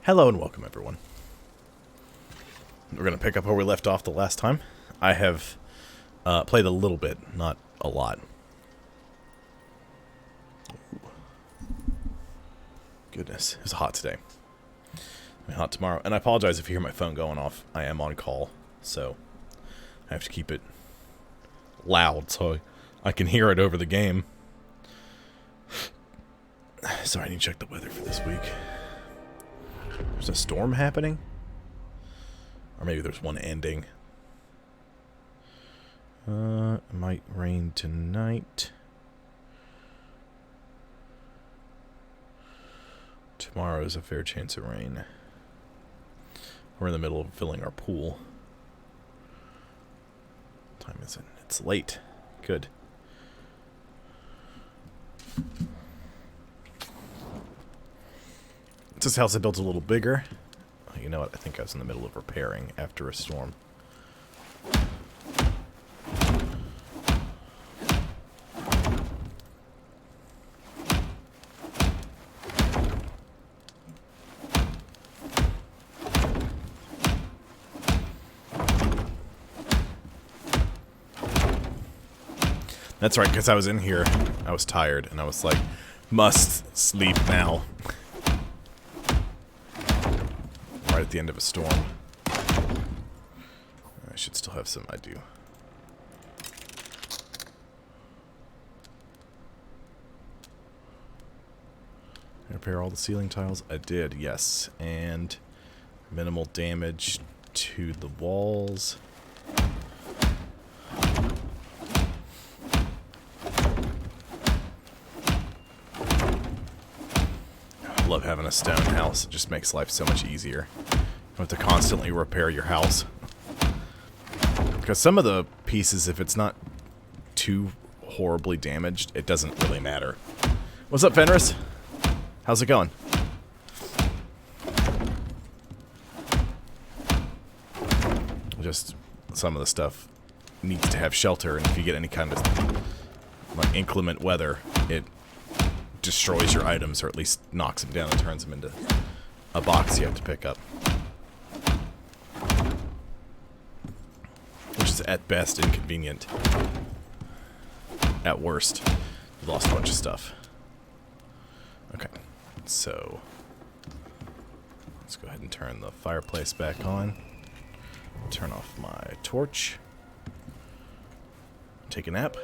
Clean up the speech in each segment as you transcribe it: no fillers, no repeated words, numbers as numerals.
Hello and welcome, everyone. We're going to pick up where we left off the last time. I have played a little bit, not a lot. Ooh. Goodness, it's hot today. It'll be hot tomorrow. And I apologize if you hear my phone going off. I am on call, so I have to keep it loud so I can hear it over the game. So I need to check the weather for this week. There's a storm happening? Or maybe there's one ending. It might rain tonight. Tomorrow is a fair chance of rain. We're in the middle of filling our pool. What time is it? It's late. Good. This house I built a little bigger. You know what? I think I was in the middle of repairing after a storm. That's right, because I was in here. I was tired, and I was like, must sleep now. Right at the end of a storm. I should still have some, I do. Repair all the ceiling tiles? I did, yes. And minimal damage to the walls. I love having a stone house. It just makes life so much easier. You don't have to constantly repair your house. Because some of the pieces, if it's not too horribly damaged, it doesn't really matter. What's up, Fenris? How's it going? Just some of the stuff needs to have shelter, and if you get any kind of like inclement weather, it destroys your items, or at least knocks them down and turns them into a box you have to pick up. Which is at best inconvenient. At worst, you lost a bunch of stuff. Okay, so let's go ahead and turn the fireplace back on. Turn off my torch. Take a nap.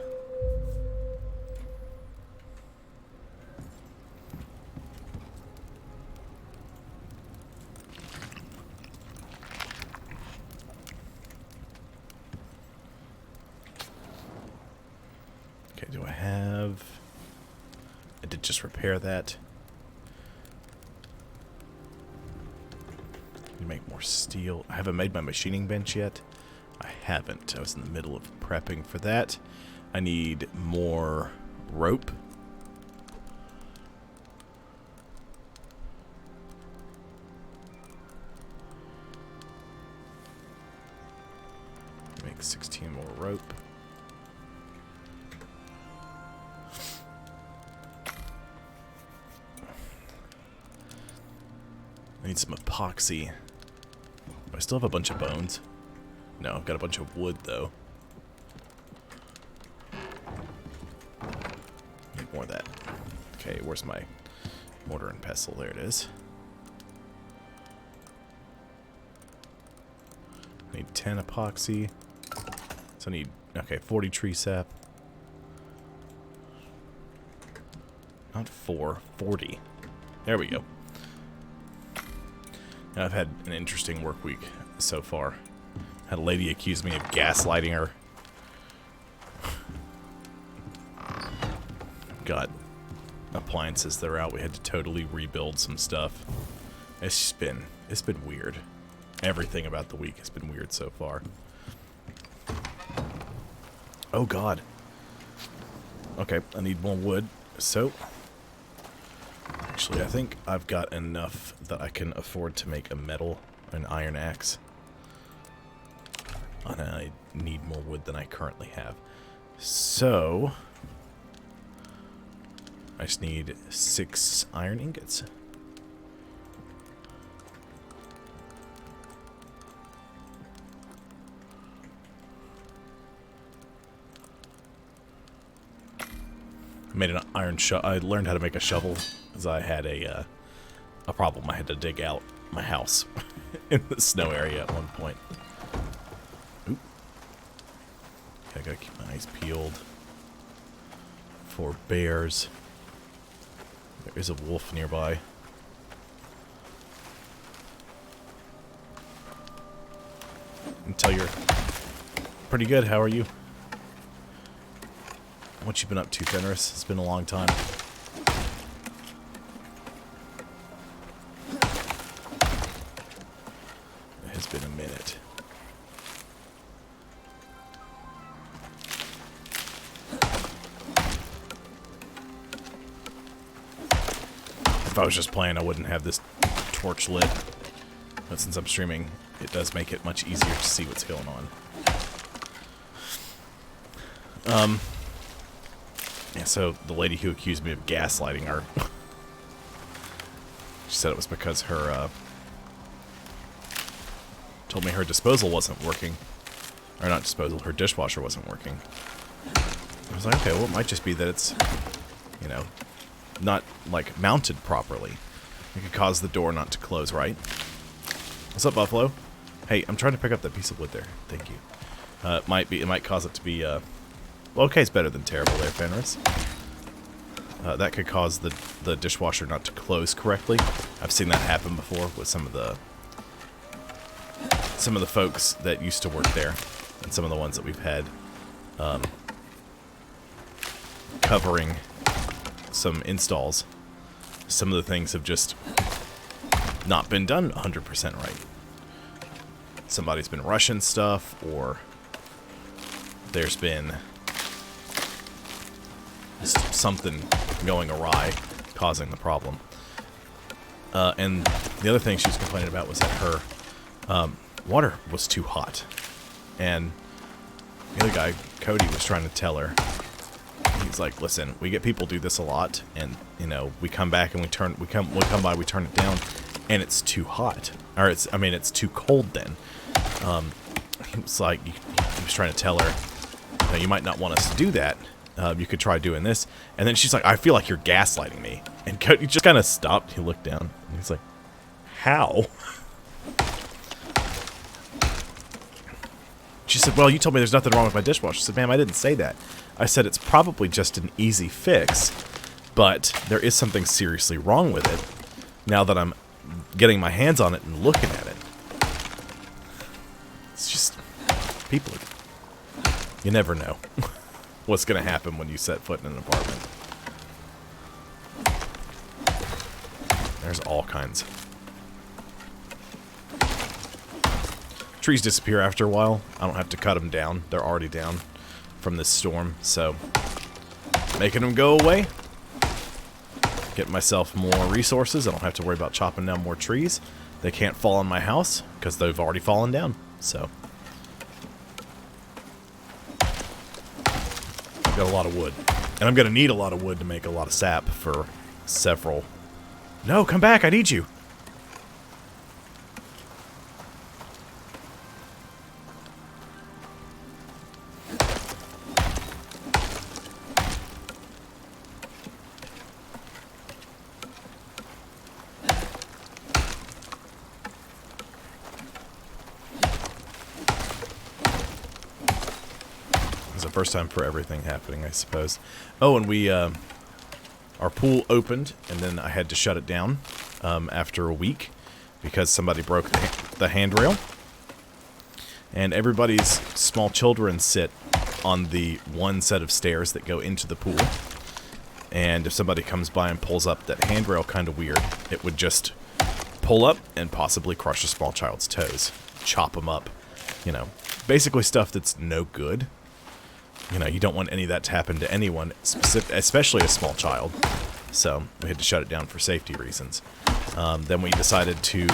Okay, do I have... I did just repair that. Need to make more steel. I haven't made my machining bench yet. I haven't. I was in the middle of prepping for that. I need more rope. Make 16 more rope. I need some epoxy. Do I still have a bunch of bones? No, I've got a bunch of wood, though. Need more of that. Okay, where's my mortar and pestle? There it is. I need 10 epoxy. So I need, okay, 40 tree sap. Not 4, 40. There we go. I've had an interesting work week so far. Had a lady accuse me of gaslighting her. Got appliances that are out. We had to totally rebuild some stuff. It's been weird. Everything about the week has been weird so far. Oh God. Okay, I need more wood. So actually, I think I've got enough that I can afford to make an iron axe. And I need more wood than I currently have. So I just need 6 iron ingots. made an iron shovel. I learned how to make a shovel because I had a problem. I had to dig out my house in the snow area at one point. Oop. Okay, I gotta keep my eyes peeled for bears. There is a wolf nearby. Until you're pretty good. How are you? What you been up to, Fenris? It's been a long time. It has been a minute. If I was just playing, I wouldn't have this torch lit. But since I'm streaming, it does make it much easier to see what's going on. Yeah, so the lady who accused me of gaslighting her, she said it was because her, told me her disposal wasn't working. Or not disposal, her dishwasher wasn't working. I was like, okay, well, it might just be that it's, you know, not, like, mounted properly. It could cause the door not to close, right? What's up, Buffalo? Hey, I'm trying to pick up that piece of wood there. Thank you. It might cause it to be, well, okay, it's better than terrible there, Fenris. That could cause the dishwasher not to close correctly. I've seen that happen before with some of the folks that used to work there, and some of the ones that we've had covering some installs. Some of the things have just not been done 100% right. Somebody's been rushing stuff, or there's been something going awry causing the problem. And the other thing she was complaining about was that her water was too hot. And the other guy, Cody, was trying to tell her. He's like, listen, we get people do this a lot, and, you know, we come back and we come by, we turn it down, and it's too hot. Or it's too cold then. He was like, he was trying to tell her, you know, you might not want us to do that. You could try doing this. And then she's like, I feel like you're gaslighting me. And Cody just kind of stopped. He looked down, and he's like, how? She said, well, you told me there's nothing wrong with my dishwasher. I said, ma'am, I didn't say that. I said it's probably just an easy fix, but there is something seriously wrong with it now that I'm getting my hands on it and looking at it. It's just, people, you never know what's going to happen when you set foot in an apartment. There's all kinds. Trees disappear after a while. I don't have to cut them down. They're already down from this storm, so making them go away. Get myself more resources. I don't have to worry about chopping down more trees. They can't fall on my house because they've already fallen down. So I've got a lot of wood, and I'm gonna need a lot of wood to make a lot of sap for several. No, come back! I need you. First time for everything happening, I suppose. Oh, and we, our pool opened, and then I had to shut it down after a week because somebody broke the handrail. And everybody's small children sit on the one set of stairs that go into the pool. And if somebody comes by and pulls up that handrail kind of weird, it would just pull up and possibly crush a small child's toes. Chop them up. You know, basically stuff that's no good. You know, you don't want any of that to happen to anyone, especially a small child. So we had to shut it down for safety reasons. Then we decided to,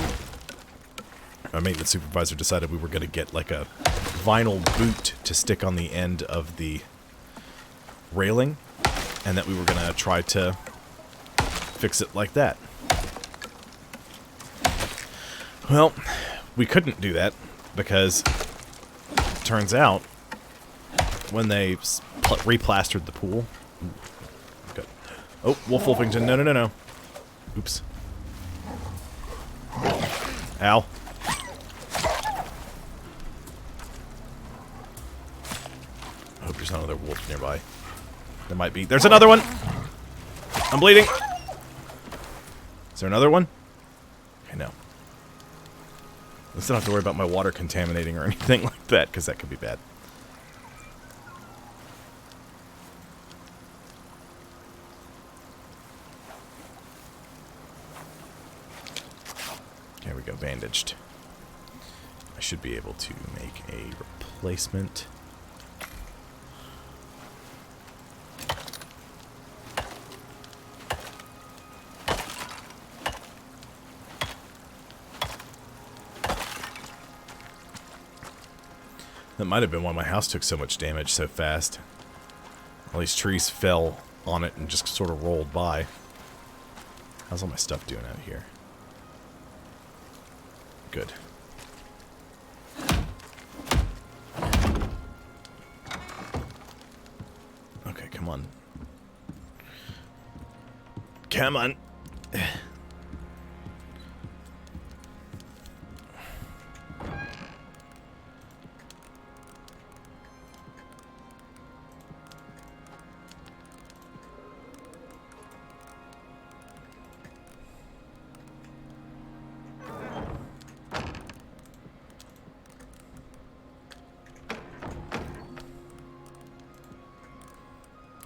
our maintenance supervisor decided we were going to get like a vinyl boot to stick on the end of the railing, and that we were going to try to fix it like that. Well, we couldn't do that because it turns out when they replastered the pool, got Oh, Wolf Wolfington. No, no, no, no. Oops. Ow. I hope there's not another wolf nearby. There might be. There's another one! I'm bleeding! Is there another one? Okay, no. I still don't have to worry about my water contaminating or anything like that, because that could be bad. There we go, bandaged. I should be able to make a replacement. That might have been why my house took so much damage so fast. All these trees fell on it and just sort of rolled by. How's all my stuff doing out here? Good. Okay, come on. Come on.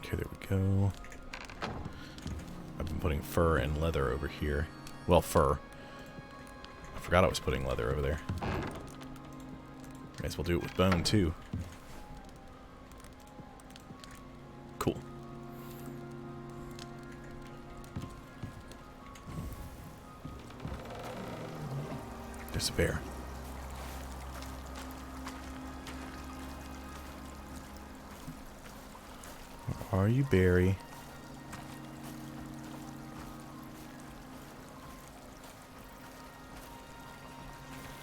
Okay, there we go. I've been putting fur and leather over here. Well, fur. I forgot I was putting leather over there. Might as well do it with bone, too. Cool. There's a bear. Where are you, Barry?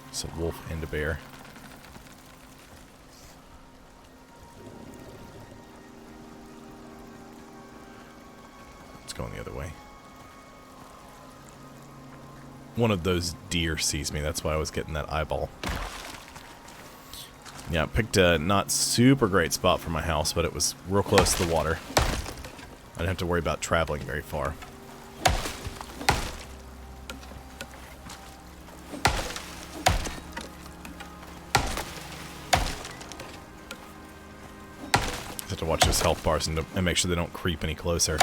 It's a wolf and a bear. It's going the other way. One of those deer sees me, that's why I was getting that eyeball. Yeah, I picked a not super great spot for my house, but it was real close to the water. I didn't have to worry about traveling very far. I have to watch those health bars and make sure they don't creep any closer.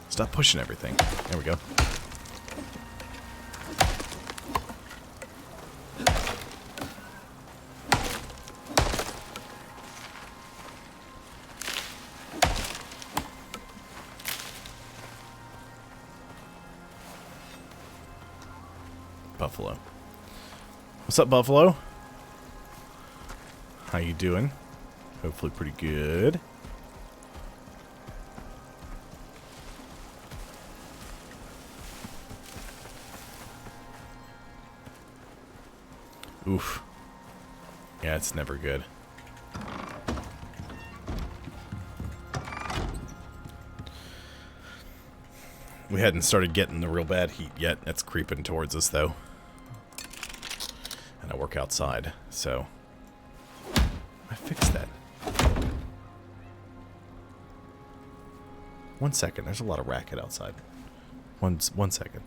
Stop pushing everything. There we go. Buffalo. What's up, Buffalo? How you doing? Hopefully pretty good. Oof. Yeah, it's never good. We hadn't started getting the real bad heat yet. It's creeping towards us, though. And I work outside, so... I fixed that. 1 second. There's a lot of racket outside. One second.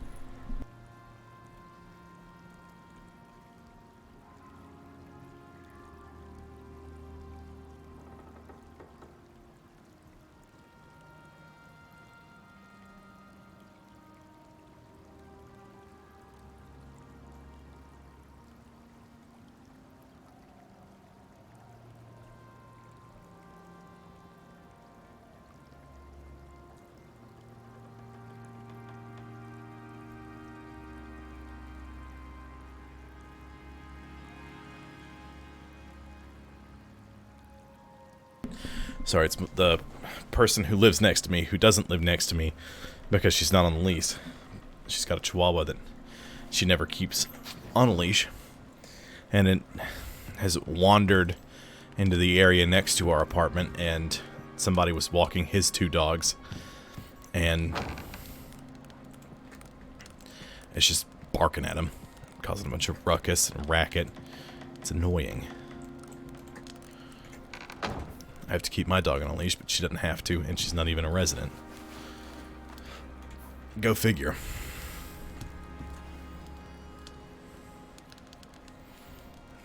Sorry, it's the person who lives next to me who doesn't live next to me because she's not on the leash. She's got a chihuahua that she never keeps on a leash. And it has wandered into the area next to our apartment, and somebody was walking his 2 dogs. And it's just barking at him, causing a bunch of ruckus and racket. It's annoying. I have to keep my dog on a leash, but she doesn't have to, and she's not even a resident. Go figure.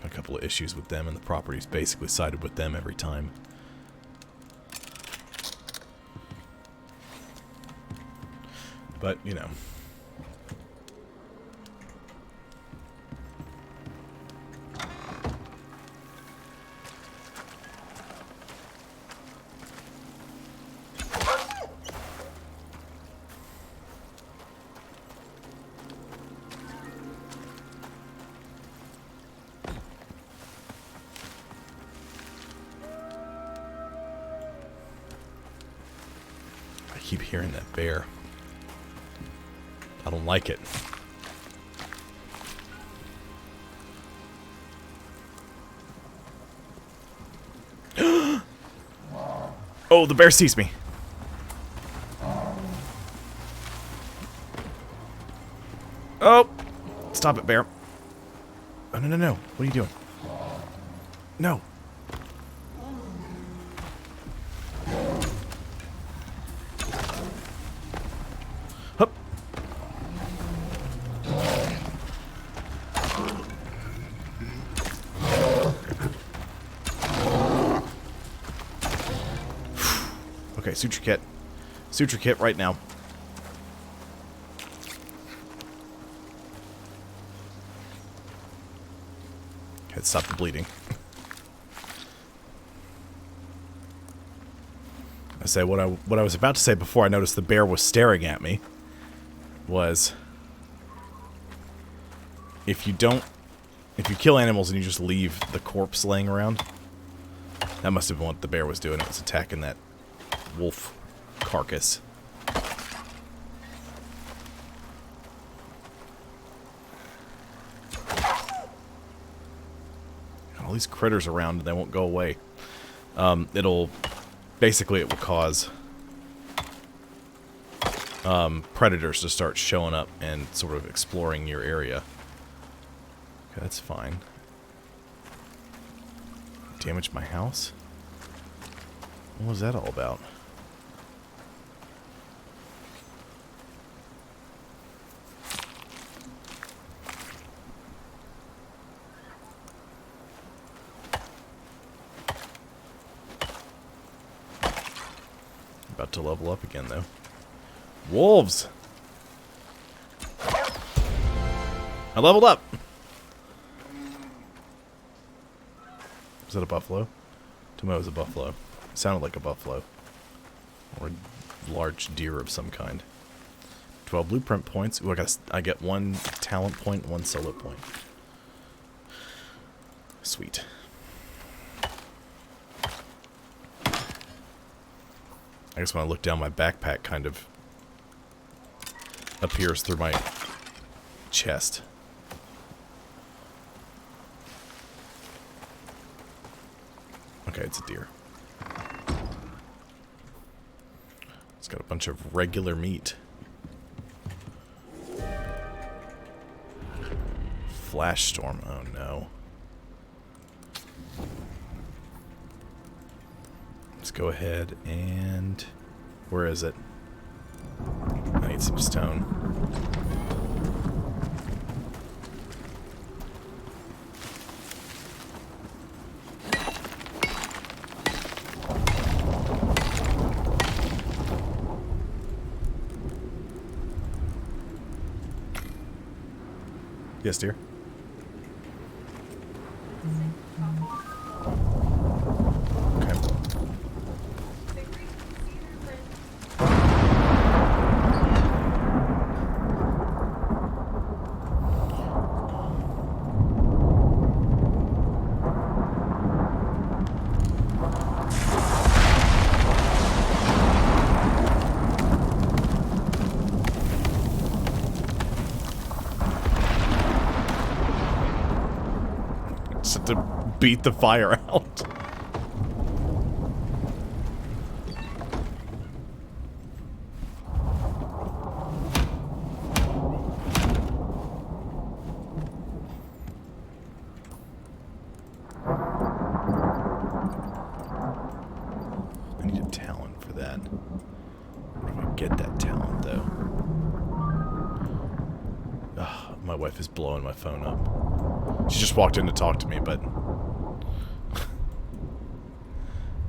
A couple of issues with them, and the property's basically sided with them every time. But, you know. I keep hearing that bear. I don't like it. Oh, the bear sees me. Oh! Stop it, bear. Oh, no, no, no. What are you doing? No. Hup. Okay, suture kit. Suture kit right now. Okay, stop the bleeding. I say what I was about to say before I noticed the bear was staring at me was if you kill animals and you just leave the corpse laying around, that must have been what the bear was doing. It was attacking that wolf carcass. All these critters around and they won't go away. Basically it will cause predators to start showing up and sort of exploring your area. Okay, that's fine. Damage my house? What was that all about? About to level up again, though. Wolves! I leveled up! Was that a buffalo? To me, it was a buffalo. It sounded like a buffalo. Or a large deer of some kind. 12 blueprint points. Ooh, I get 1 talent point, 1 solo point. Sweet. I guess when I look down, my backpack kind of appears through my chest. Okay, it's a deer. It's got a bunch of regular meat. Flash storm. Oh no. Let's go ahead and... Where is it? I need some stone. Yes, dear. beat the fire out. I need a talent for that. Where do I get that talent, though? Ugh, my wife is blowing my phone up. She just walked in to talk to me, but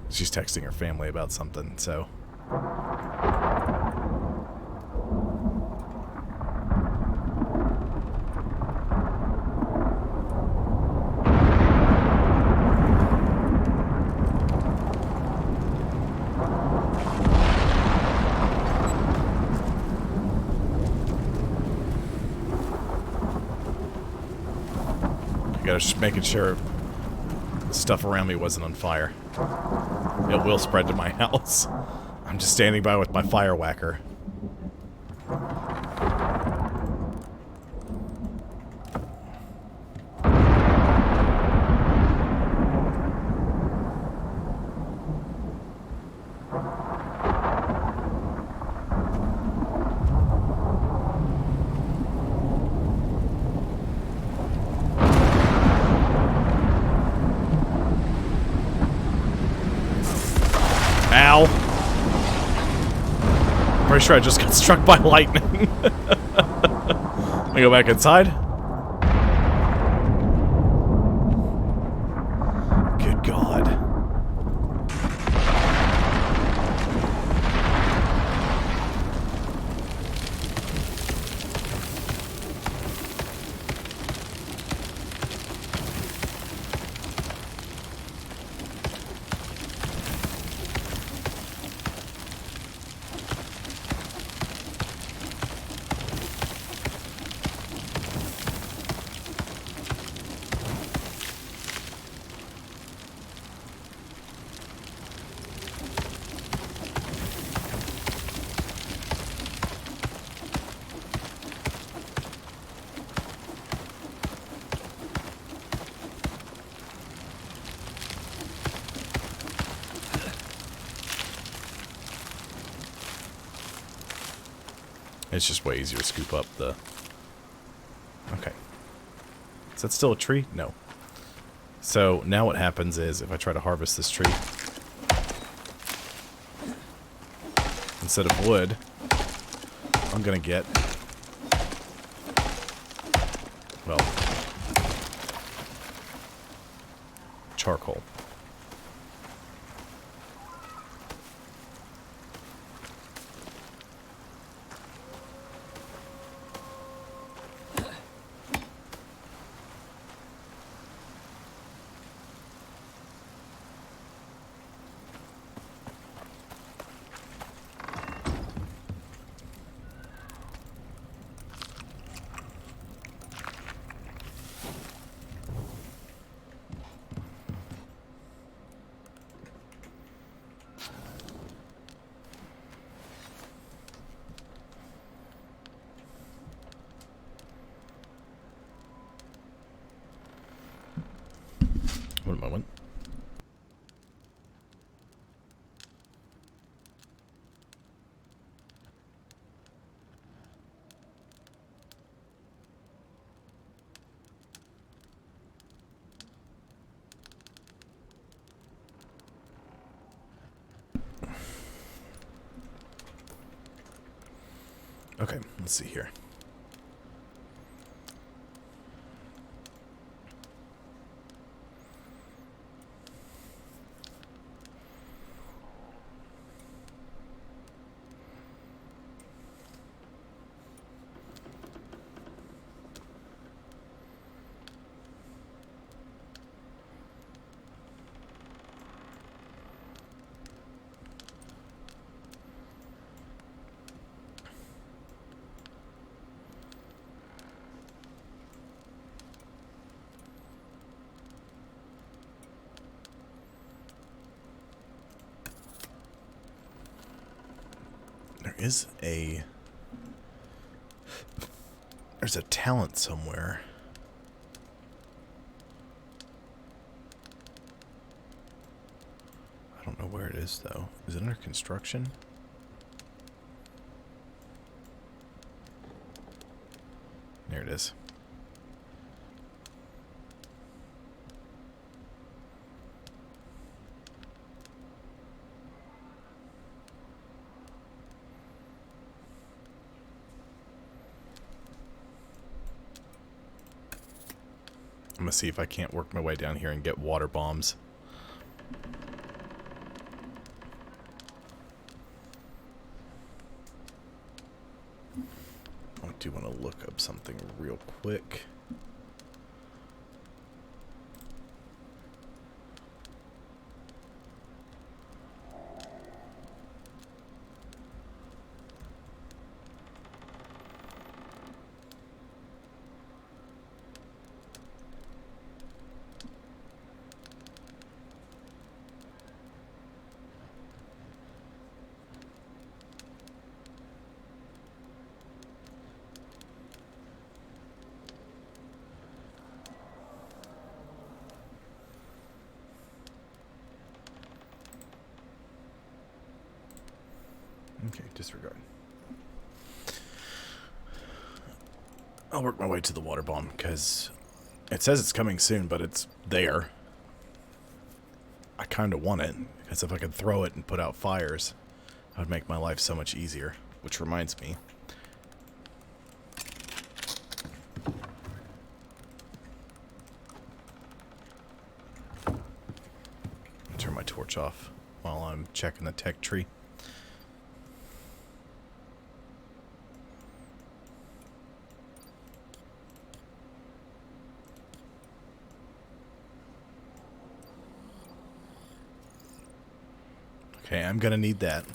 she's texting her family about something, so. I was just making sure the stuff around me wasn't on fire. It will spread to my house. I'm just standing by with my fire whacker. Ow. Pretty sure I just got struck by lightning. Let me go back inside. Good God. It's just way easier to scoop up the... Okay. Is that still a tree? No. So now what happens is if I try to harvest this tree, instead of wood, I'm gonna get... well... charcoal. One moment. Okay, let's see here. There's a talent somewhere. I don't know where it is, though. Is it under construction? There it is. I'm gonna see if I can't work my way down here and get water bombs. I do want to look up something real quick. Okay, disregard. I'll work my way to the water bomb, because it says it's coming soon, but it's there. I kind of want it, because if I could throw it and put out fires, that would make my life so much easier. Which reminds me. I'll turn my torch off while I'm checking the tech tree. Okay, I'm gonna need that.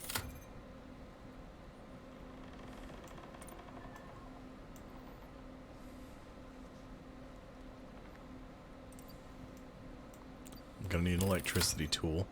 I'm gonna need an electricity tool.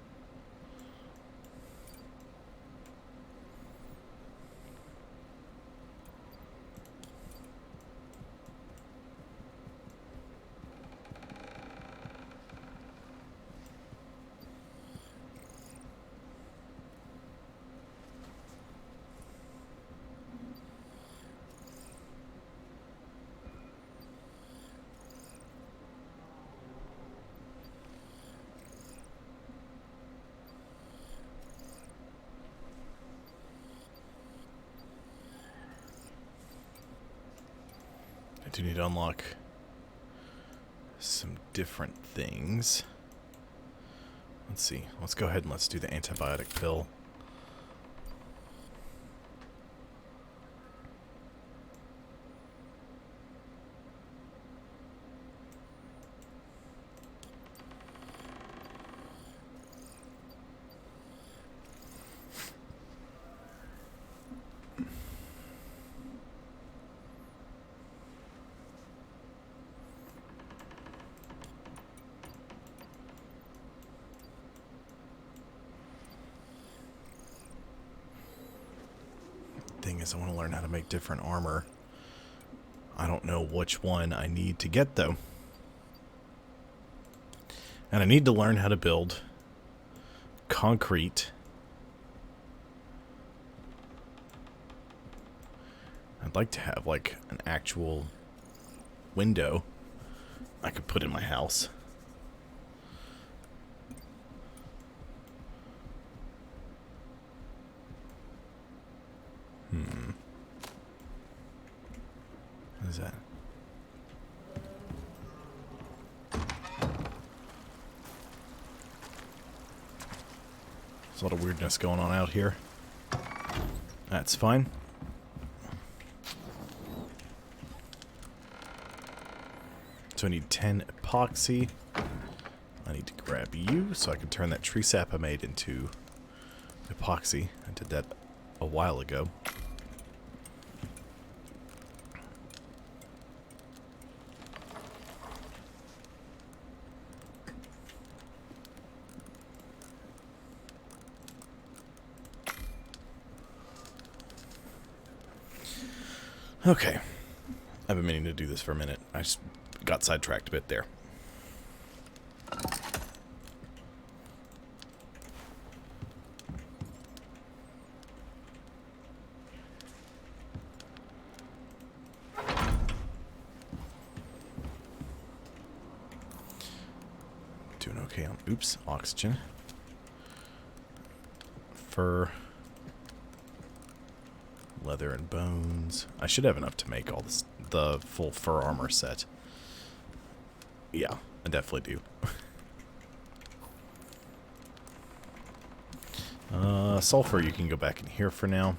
I do need to unlock some different things. Let's see. Let's go ahead and let's do the antibiotic pill. Thing is, I want to learn how to make different armor. I don't know which one I need to get, though. And I need to learn how to build concrete. I'd like to have, like, an actual window I could put in my house. What is that? There's a lot of weirdness going on out here. That's fine. So I need 10 epoxy. I need to grab you so I can turn that tree sap I made into epoxy. I did that a while ago. Okay. I've been meaning to do this for a minute. I just got sidetracked a bit there. Doing okay on, oops, oxygen. Fur. Leather and bones. I should have enough to make all this, the full fur armor set. Yeah, I definitely do. Sulfur, you can go back in here for now.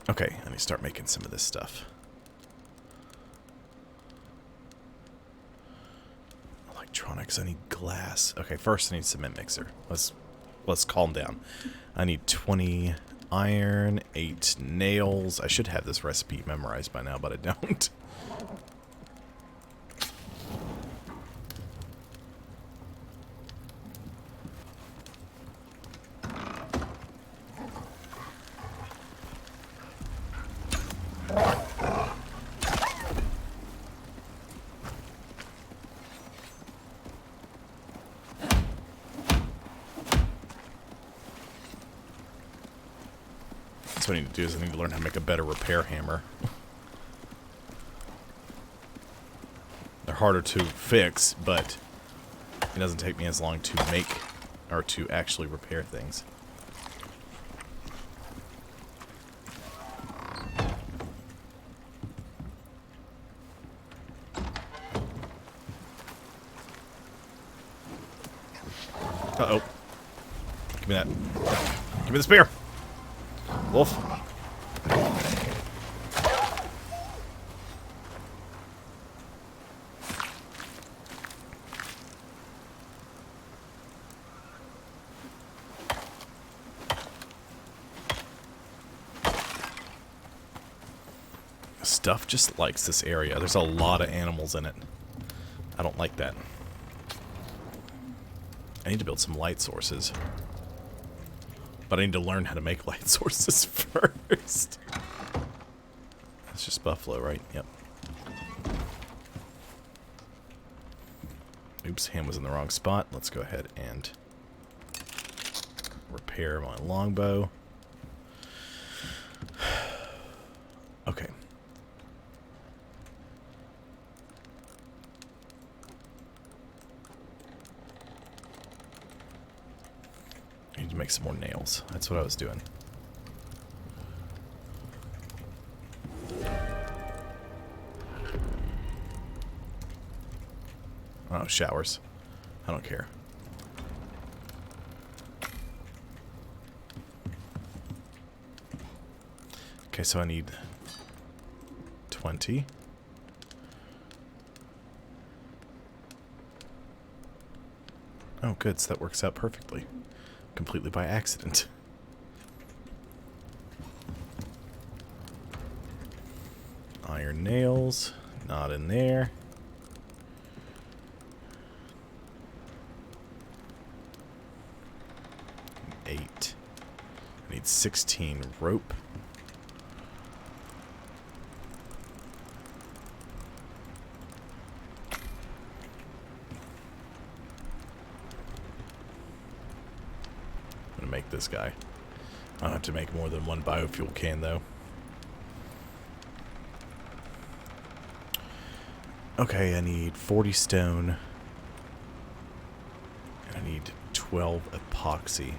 Okay, let me start making some of this stuff. Electronics, I need glass. Okay, first I need cement mixer. Let's calm down. I need 20 iron, 8 nails. I should have this recipe memorized by now, but I don't. That's what I need to do, is I need to learn how to make a better repair hammer. They're harder to fix, but it doesn't take me as long to make, or to actually repair things. Uh-oh. Give me that. Give me the spear! Wolf. Stuff just likes this area. There's a lot of animals in it. I don't like that. I need to build some light sources. But I need to learn how to make light sources first. It's just buffalo, right? Yep. Oops, hand was in the wrong spot. Let's go ahead and repair my longbow. Okay. I need to make some more nails. That's what I was doing. Oh, showers. I don't care. Okay, so I need 20. Oh, good. So that works out perfectly. Completely by accident. Iron nails. Not in there. I need 16 rope. I'm gonna make this guy. I don't have to make more than one biofuel can though. Okay, I need 40 stone. And I need 12 epoxy.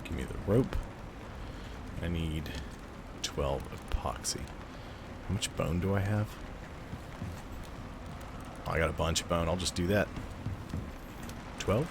Give me the rope. I need 12 epoxy. How much bone do I have? Oh, I got a bunch of bone. I'll just do that. 12?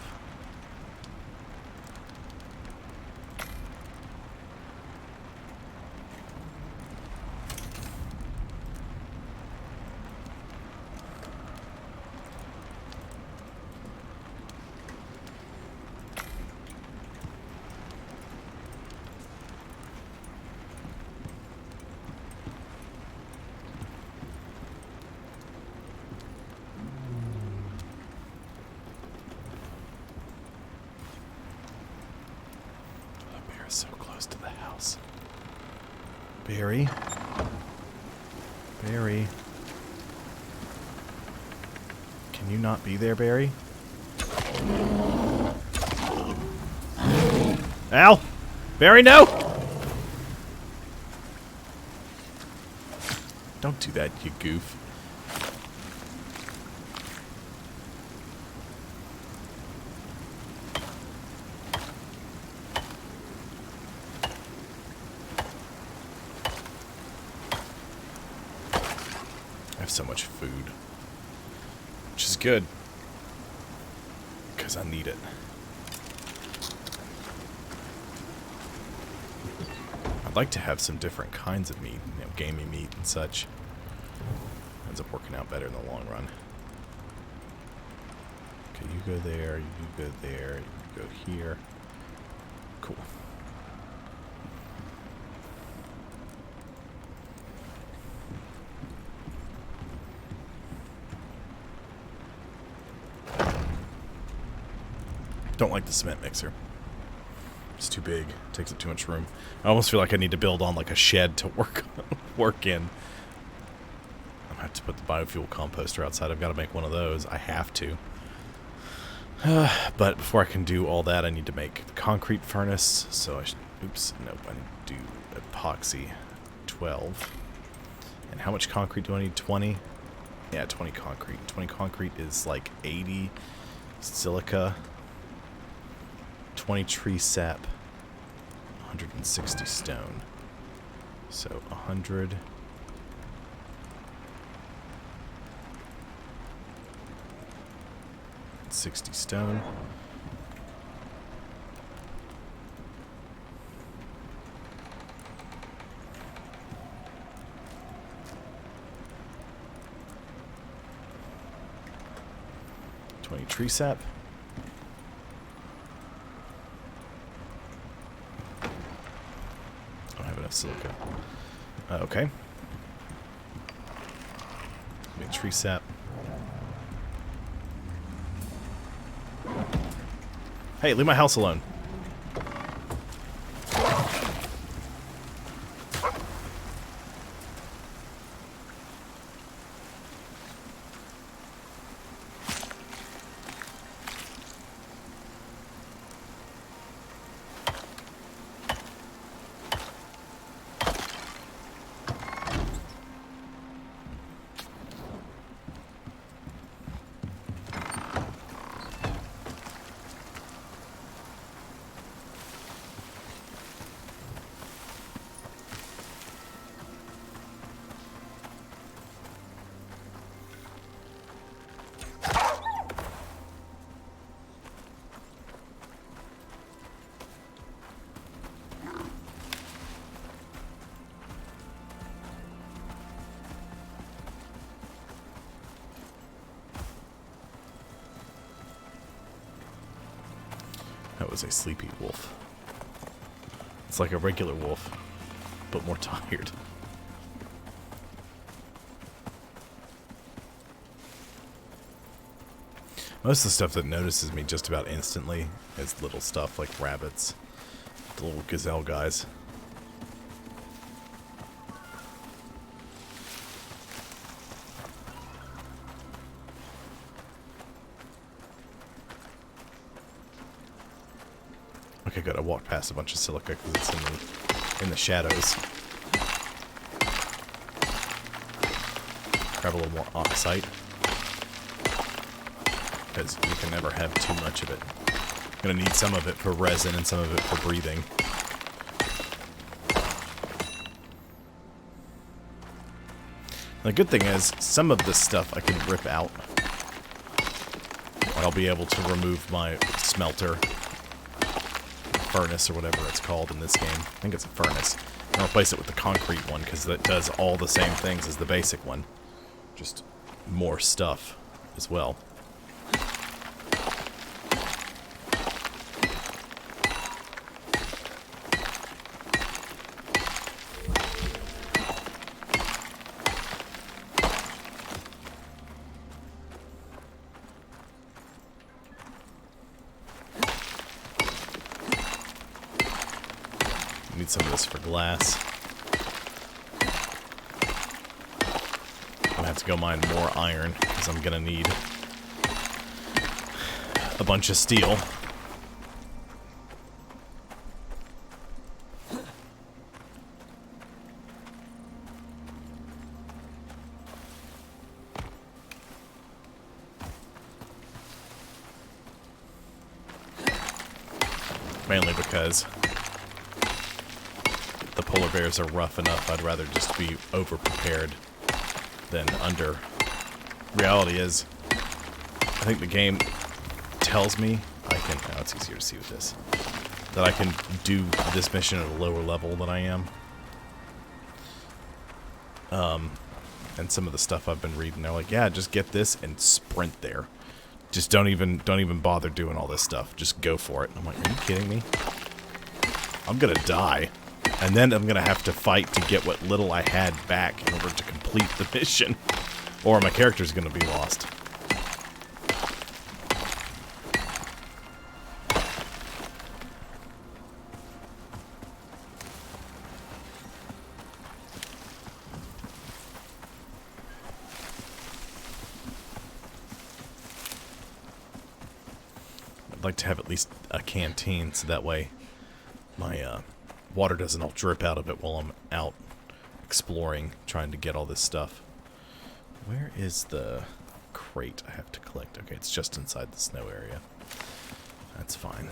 So close to the house. Barry. Barry. Can you not be there, Barry? Al! Barry, no! Don't do that, you goof. I have so much food. Which is good. Because I need it. I'd like to have some different kinds of meat, you know, gamey meat and such. Ends up working out better in the long run. Okay, you go there, you go there, you go here. Cool. Don't like the cement mixer. It's too big. Takes up too much room. I almost feel like I need to build on like a shed to work in. I'm gonna have to put the biofuel composter outside. I've got to make one of those. I have to. But before I can do all that, I need to make the concrete furnace. So I should... Oops. Nope. I need to do epoxy. 12. And how much concrete do I need? 20? Yeah, 20 concrete. 20 concrete is like 80 silica. 20 tree sap, 160 stone. So 100. $60 stone. $20 tree sap. Silica. Okay. Make tree sap. Hey, leave my house alone. That was a sleepy wolf. It's like a regular wolf, but more tired. Most of the stuff that notices me just about instantly is little stuff like rabbits, the little gazelle guys. Okay, good. I walked past a bunch of silica because it's in the shadows. Grab a little more oxide, because you can never have too much of it. You're gonna need some of it for resin and some of it for breathing. The good thing is, some of this stuff I can rip out. I'll be able to remove my smelter, furnace, or whatever it's called in this game. I think it's a furnace. And replace it with the concrete one, because that does all the same things as the basic one. Just more stuff as well. Need some of this for glass. have to go mine more iron, because I'm going to need a bunch of steel. Mainly because the polar bears are rough enough. I'd rather just be over-prepared than under. Reality is, I think the game tells me I can... Now it's easier to see with this. That I can do this mission at a lower level than I am. And some of the stuff I've been reading, they're like, yeah, just get this and sprint there. Just don't even bother doing all this stuff. Just go for it. And I'm like, are you kidding me? I'm gonna die. And then I'm gonna have to fight to get what little I had back in order to complete the mission. Or my character's gonna be lost. I'd like to have at least a canteen, so that way my water doesn't all drip out of it while I'm out exploring, trying to get all this stuff. Where is the crate I have to collect? Okay, it's just inside the snow area. That's fine.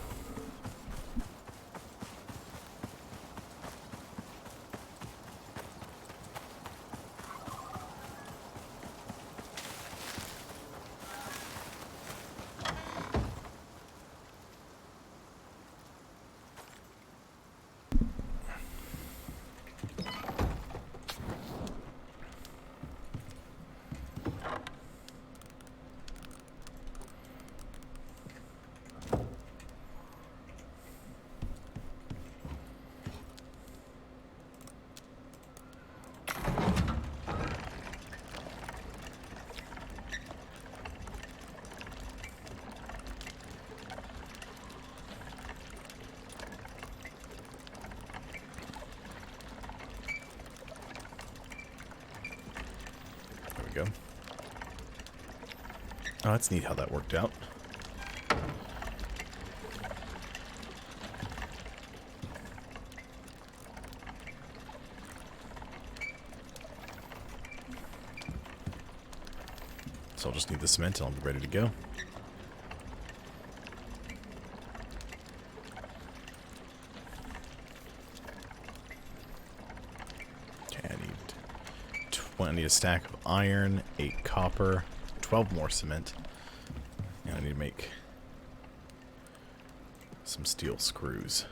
Go. Oh, that's neat how that worked out. So I'll just need the cement and I'll be ready to go. I need a stack of iron, 8 copper, 12 more cement. And I need to make some steel screws.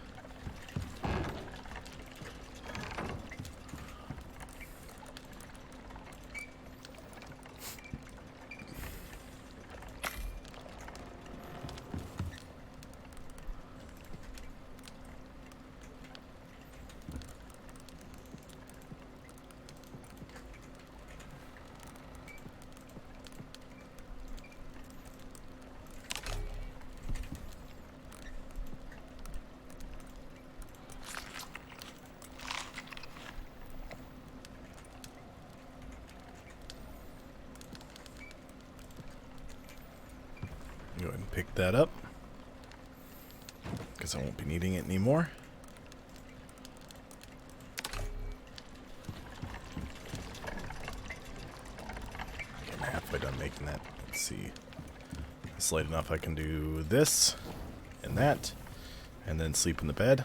Go ahead and pick that up, because I won't be needing it anymore. Okay, I'm halfway done making that. Let's see. It's late enough I can do this and that, and then sleep in the bed.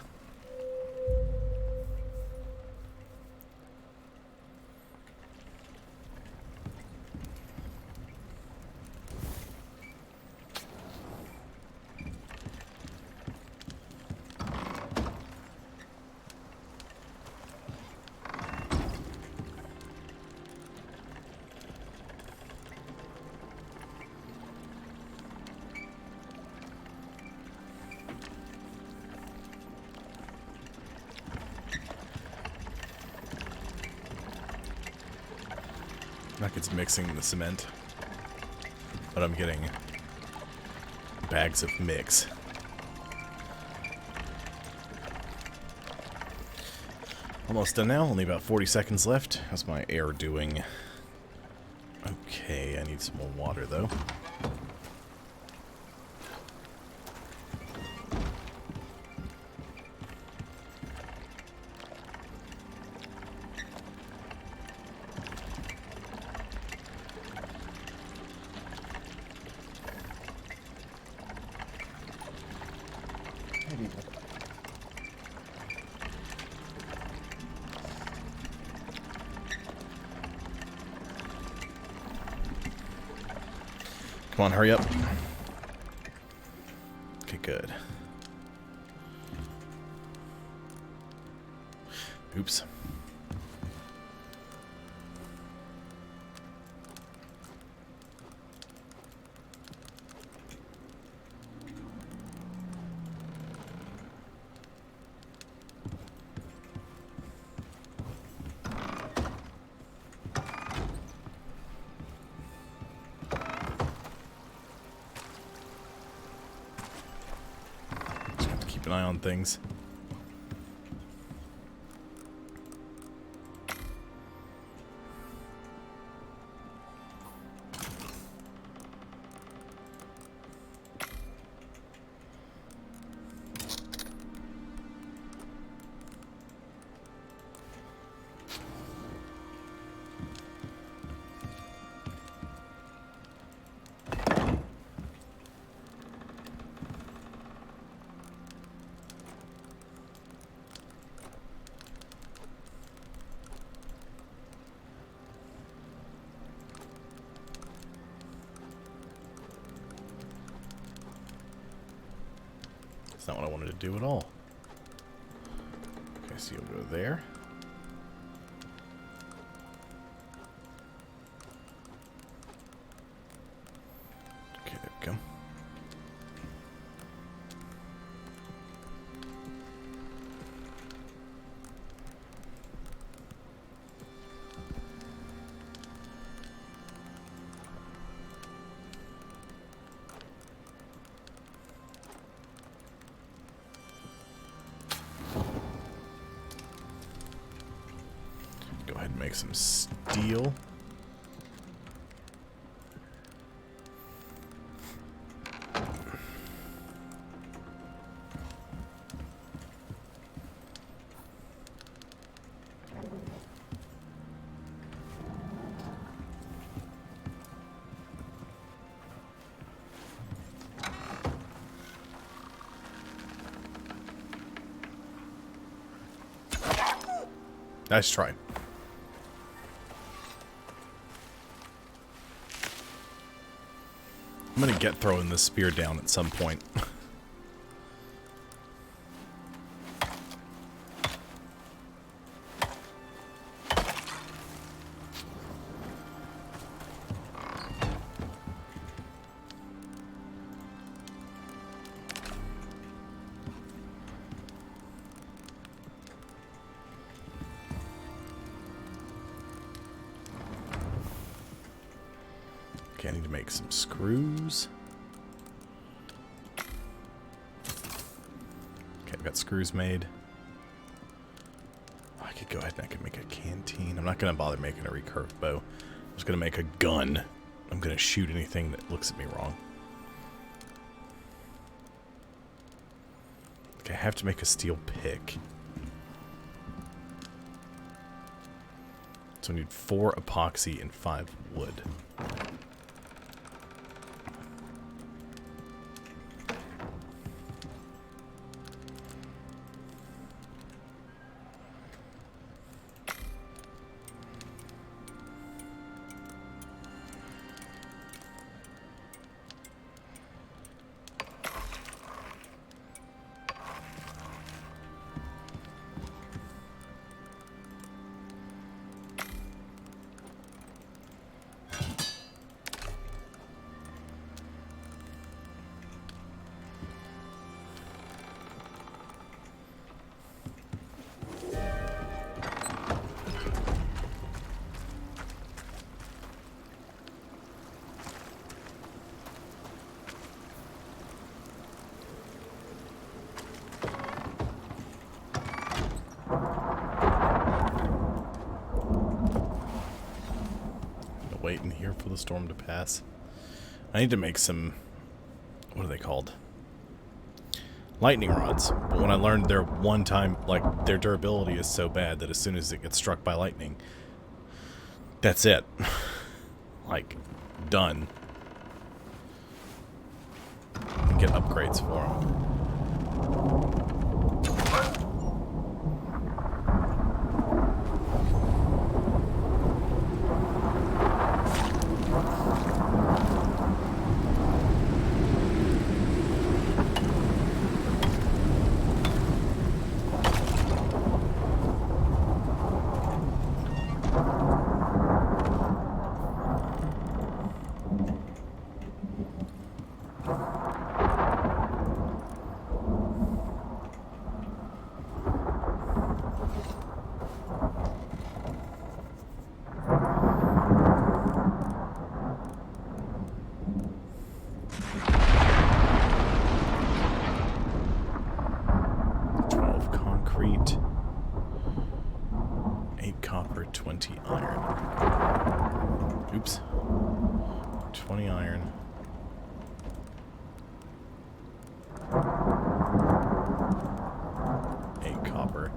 Like it's mixing the cement, but I'm getting bags of mix. Almost done now, only about 40 seconds left. How's my air doing? Okay, I need some more water, though. Come on, hurry up. Okay, good. Oops. Keep an eye on things. That's not what I wanted to do at all. Okay, so you'll go there. Okay, there we go. Go ahead and make some steel. Nice try. I'm gonna get throwing this spear down at some point. Okay, I need to make some screws. Okay, I've got screws made. Oh, I could go ahead and I could make a canteen. I'm not going to bother making a recurved bow. I'm just going to make a gun. I'm going to shoot anything that looks at me wrong. Okay, I have to make a steel pick. So I need 4 epoxy and 5 wood. in here for the storm to pass. I need to make some, what are they called? Lightning rods. But when I learned their one-time, like, their durability is so bad that as soon as it gets struck by lightning, that's it. Like, done. And get upgrades for them. Concrete, 8 copper, 20 iron. Oops. 20 iron. Copper.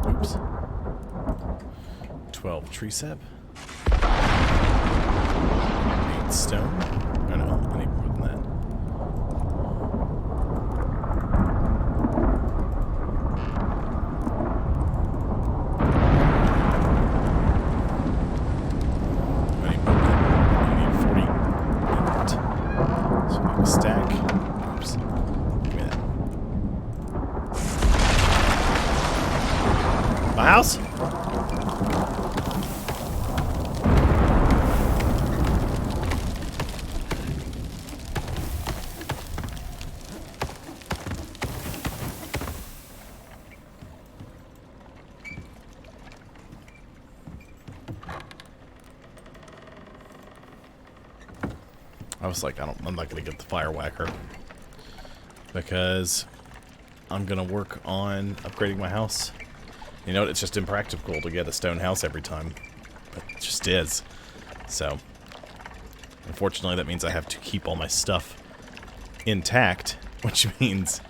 Oops. 12 tree sap. 8 stone. Oh no, I need more than that. I need 40. So make a stack. Oops. Give me that. My house? I was like, I'm not gonna get the fire whacker because I'm gonna work on upgrading my house. You know, it's just impractical to get a stone house every time, but it just is. So, unfortunately, that means I have to keep all my stuff intact, which means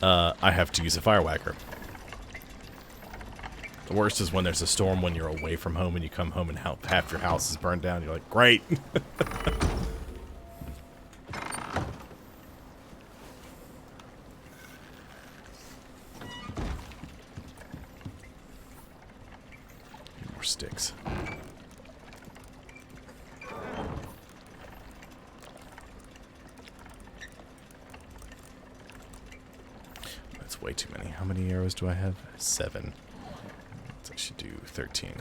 I have to use a fire whacker. The worst is when there's a storm when you're away from home and you come home and half your house is burned down. You're like, great. Sticks. That's way too many. How many arrows do I have? 7. So I should do 13.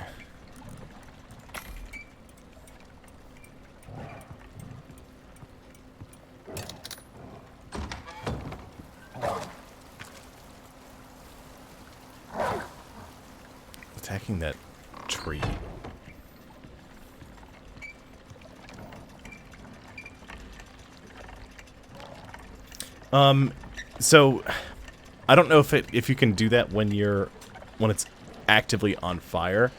Attacking that tree. So I don't know if you can do that when it's actively on fire.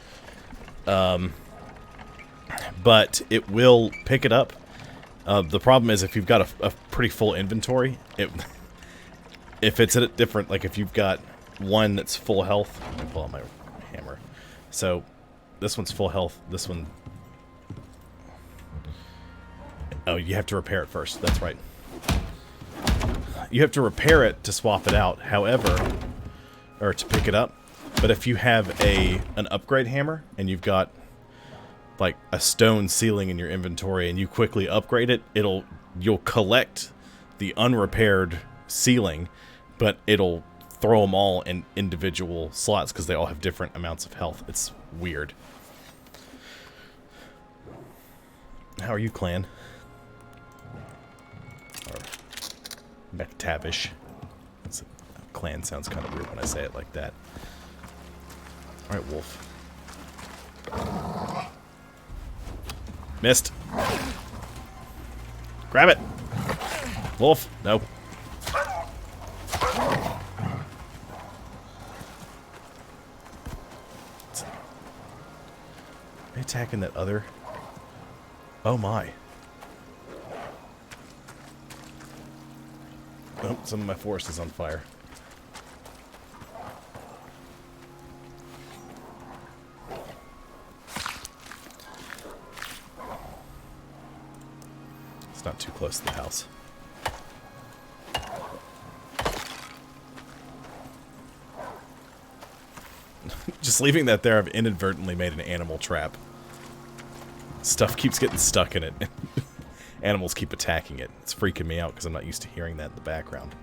But it will pick it up. The problem is if you've got a pretty full inventory, if it's at a different, like if you've got one that's full health, let me pull out my hammer. So this one's full health. This one, oh, you have to repair it first. That's right. You have to repair it to swap it out. However, or to pick it up. But if you have an upgrade hammer and you've got like a stone ceiling in your inventory and you quickly upgrade it, you'll collect the unrepaired ceiling, but it'll throw them all in individual slots because they all have different amounts of health. It's weird. How are you, clan? Or McTavish. Clan sounds kind of weird when I say it like that. Alright, wolf. Missed. Grab it. Wolf. No. Am I attacking that other? Oh my. Oh, some of my forest is on fire. It's not too close to the house. Just leaving that there, I've inadvertently made an animal trap. Stuff keeps getting stuck in it. Animals keep attacking it. It's freaking me out because I'm not used to hearing that in the background.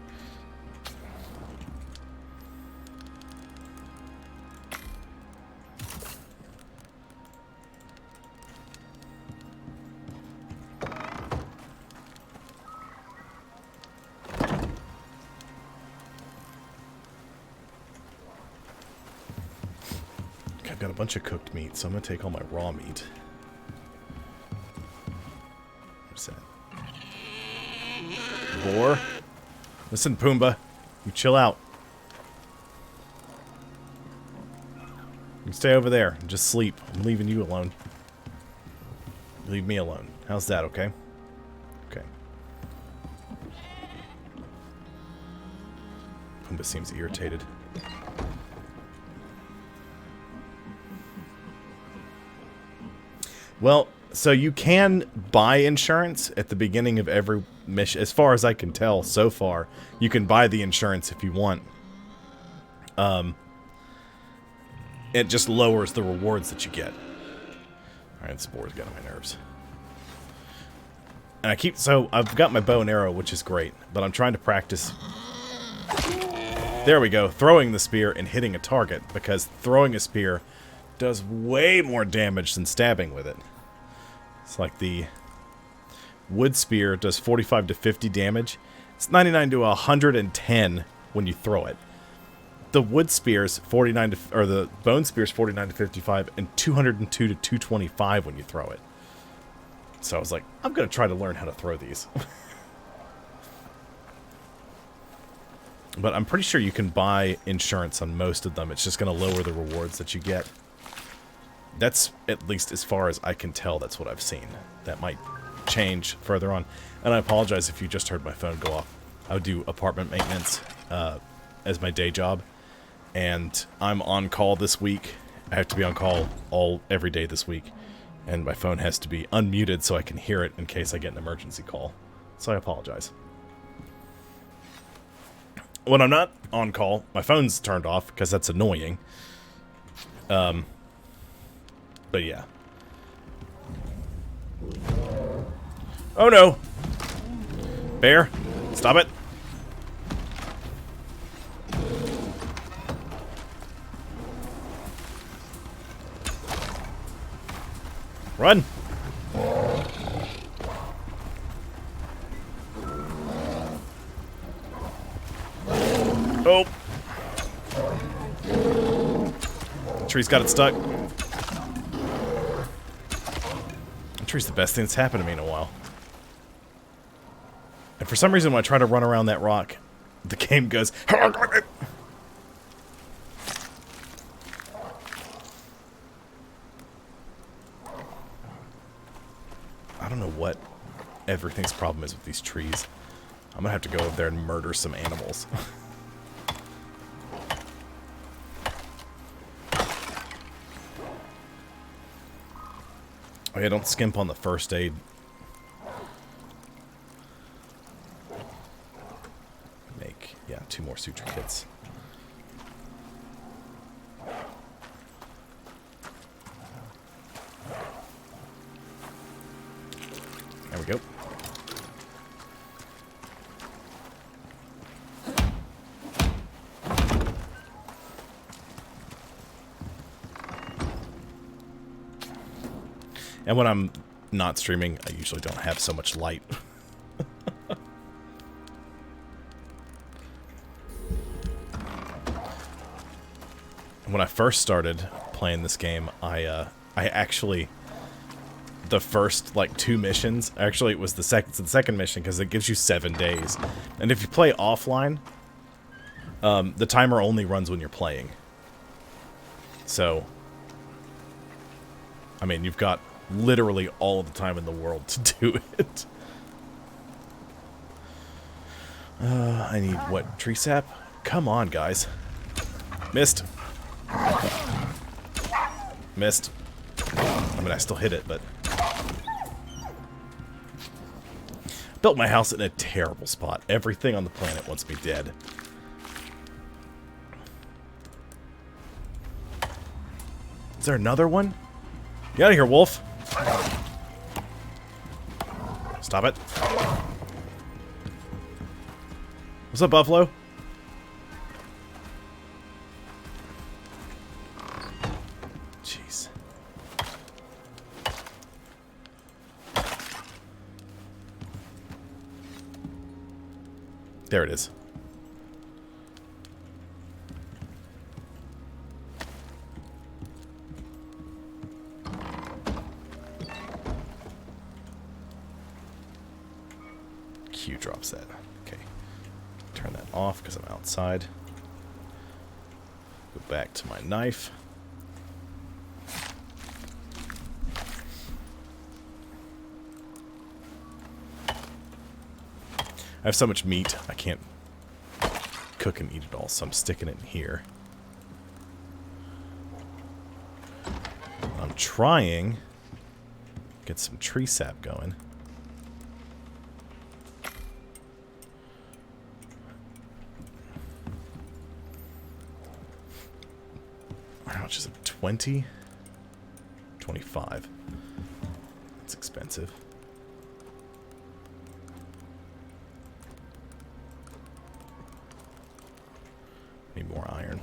I've got a bunch of cooked meat, so I'm going to take all my raw meat. What's that? Boar? Listen, Pumbaa. You chill out. You stay over there and just sleep. I'm leaving you alone. Leave me alone. How's that, okay? Okay. Pumbaa seems irritated. Well, so you can buy insurance at the beginning of every mission. As far as I can tell so far, you can buy the insurance if you want. It just lowers the rewards that you get. Alright, this boar's got on my nerves. And I've got my bow and arrow, which is great, but I'm trying to practice. There we go, throwing the spear and hitting a target, because throwing a spear does way more damage than stabbing with it. It's like the wood spear does 45 to 50 damage. It's 99 to 110 when you throw it. The wood spear's 49 to, or the bone spear's 49 to 55 and 202 to 225 when you throw it. So I was like, I'm gonna try to learn how to throw these. But I'm pretty sure you can buy insurance on most of them. It's just gonna lower the rewards that you get. That's, at least as far as I can tell, that's what I've seen. That might change further on. And I apologize if you just heard my phone go off. I would do apartment maintenance as my day job. And I'm on call this week. I have to be on call every day this week. And my phone has to be unmuted so I can hear it in case I get an emergency call. So I apologize. When I'm not on call, my phone's turned off because that's annoying. But yeah. Oh no! Bear, stop it! Run! Oh! The tree's got it stuck. Tree's the best thing that's happened to me in a while. And for some reason when I try to run around that rock, the game goes... I don't know what everything's problem is with these trees. I'm gonna have to go over there and murder some animals. Oh yeah, don't skimp on the first aid. Make, yeah, 2 more suture kits. There we go. And when I'm not streaming, I usually don't have so much light. When I first started playing this game, I actually, the first like 2 missions, actually it was the second mission because it gives you 7 days, and if you play offline, the timer only runs when you're playing. So, I mean, you've got literally all of the time in the world to do it. I need what? Tree sap? Come on, guys. Missed. Missed. I mean, I still hit it, but... Built my house in a terrible spot. Everything on the planet wants me dead. Is there another one? Get out of here, wolf. Stop it. What's up, Buffalo? Jeez. There it is. Q drops that. Okay. Turn that off because I'm outside. Go back to my knife. I have so much meat, I can't cook and eat it all, so I'm sticking it in here. I'm trying to get some tree sap going. How much is it? 20? 25. That's expensive. Need more iron.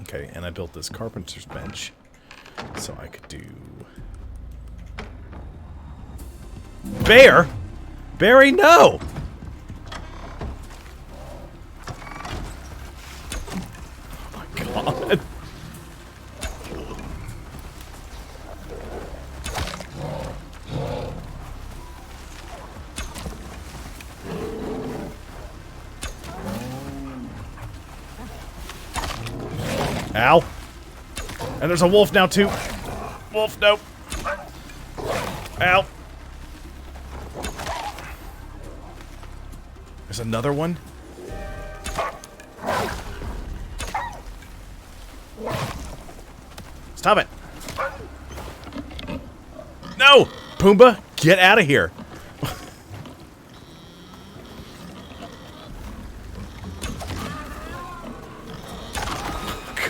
Okay, and I built this carpenter's bench so I could do... Bear? Barry, no! Oh my god. Ow. And there's a wolf now, too. Wolf, nope. Ow. There's another one. Stop it. No! Pumbaa, get out of here.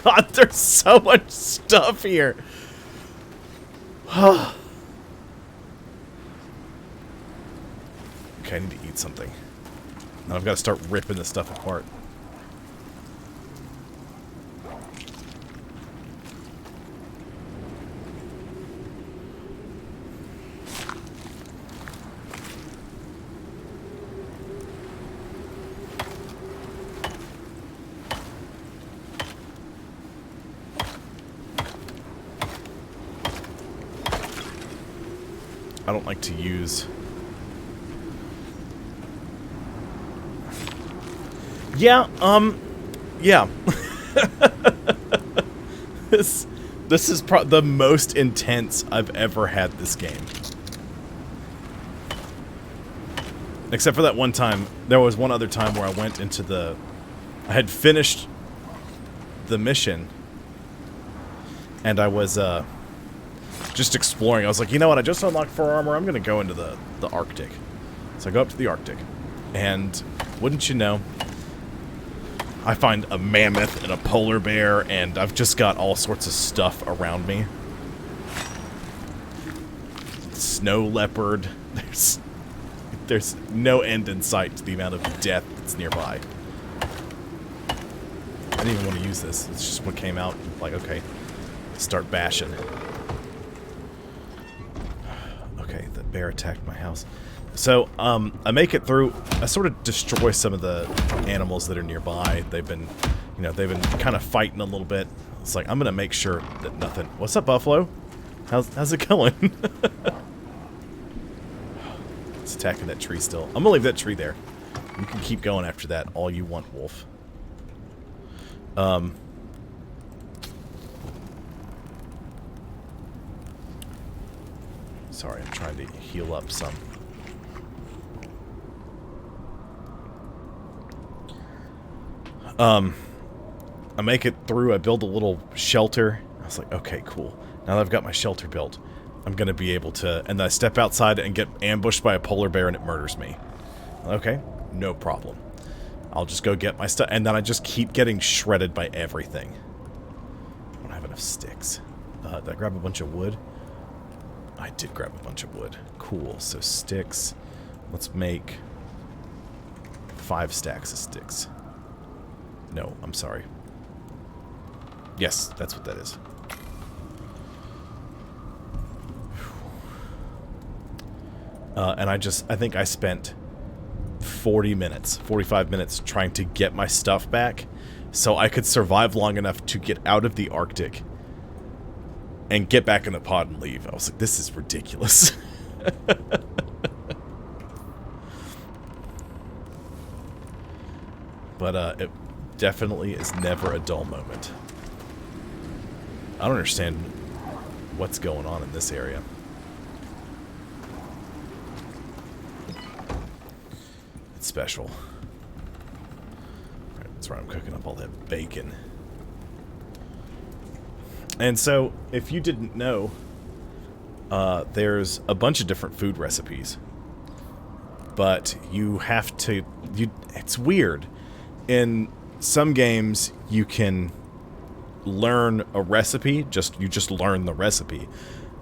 God, there's so much stuff here. Okay, I need to eat something. Now I've got to start ripping this stuff apart. I don't like to use... Yeah, yeah. This is the most intense I've ever had this game. Except for that one time. There was one other time where I went into the... I had finished the mission. And I was, just exploring. I was like, you know what? I just unlocked 4 armor. I'm going to go into the Arctic. So I go up to the Arctic. And wouldn't you know, I find a mammoth and a polar bear, and I've just got all sorts of stuff around me. Snow leopard. There's no end in sight to the amount of death that's nearby. I didn't even want to use this. It's just what came out. Like, okay, start bashing. Okay, the bear attacked my house. So, I make it through. I sort of destroy some of the animals that are nearby. They've been, you know, they've been kind of fighting a little bit. It's like, I'm gonna make sure that nothing... What's up, Buffalo? How's it going? It's attacking that tree still. I'm gonna leave that tree there. You can keep going after that all you want, Wolf. Sorry, I'm trying to heal up some. I make it through, I build a little shelter. I was like, okay, cool. Now that I've got my shelter built, I'm gonna be able to... And then I step outside and get ambushed by a polar bear and it murders me. Okay, no problem. I'll just go get my stuff, and then I just keep getting shredded by everything. I don't have enough sticks. Did I grab a bunch of wood? I did grab a bunch of wood. Cool, so sticks. Let's make 5 stacks of sticks. No, I'm sorry. Yes, that's what that is. And I think I spent 45 minutes trying to get my stuff back so I could survive long enough to get out of the Arctic and get back in the pod and leave. I was like, this is ridiculous. But it definitely is never a dull moment. I don't understand what's going on in this area. It's special. Right, that's right, I'm cooking up all that bacon. And so, if you didn't know, there's a bunch of different food recipes. But you have to... it's weird. In some games, you can learn a recipe. You just learn the recipe.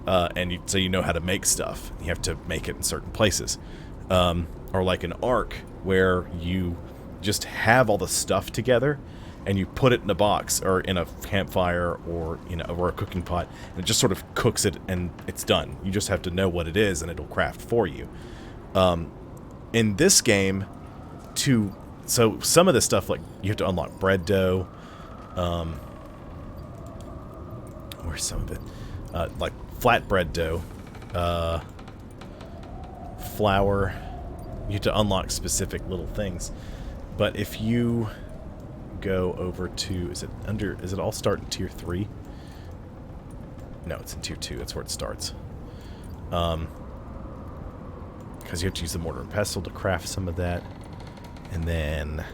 So you know how to make stuff. You have to make it in certain places. Or like an Ark, where you just have all the stuff together, and you put it in a box, or in a campfire, or, you know, or a cooking pot, and it just sort of cooks it, and it's done. You just have to know what it is, and it'll craft for you. In this game, so some of the stuff, like, you have to unlock bread dough. Where's some of it? Like flatbread dough, flour. You have to unlock specific little things. But if you go over to... Is it all start in tier 3? No, it's in tier 2. That's where it starts. Because you have to use the mortar and pestle to craft some of that. And then...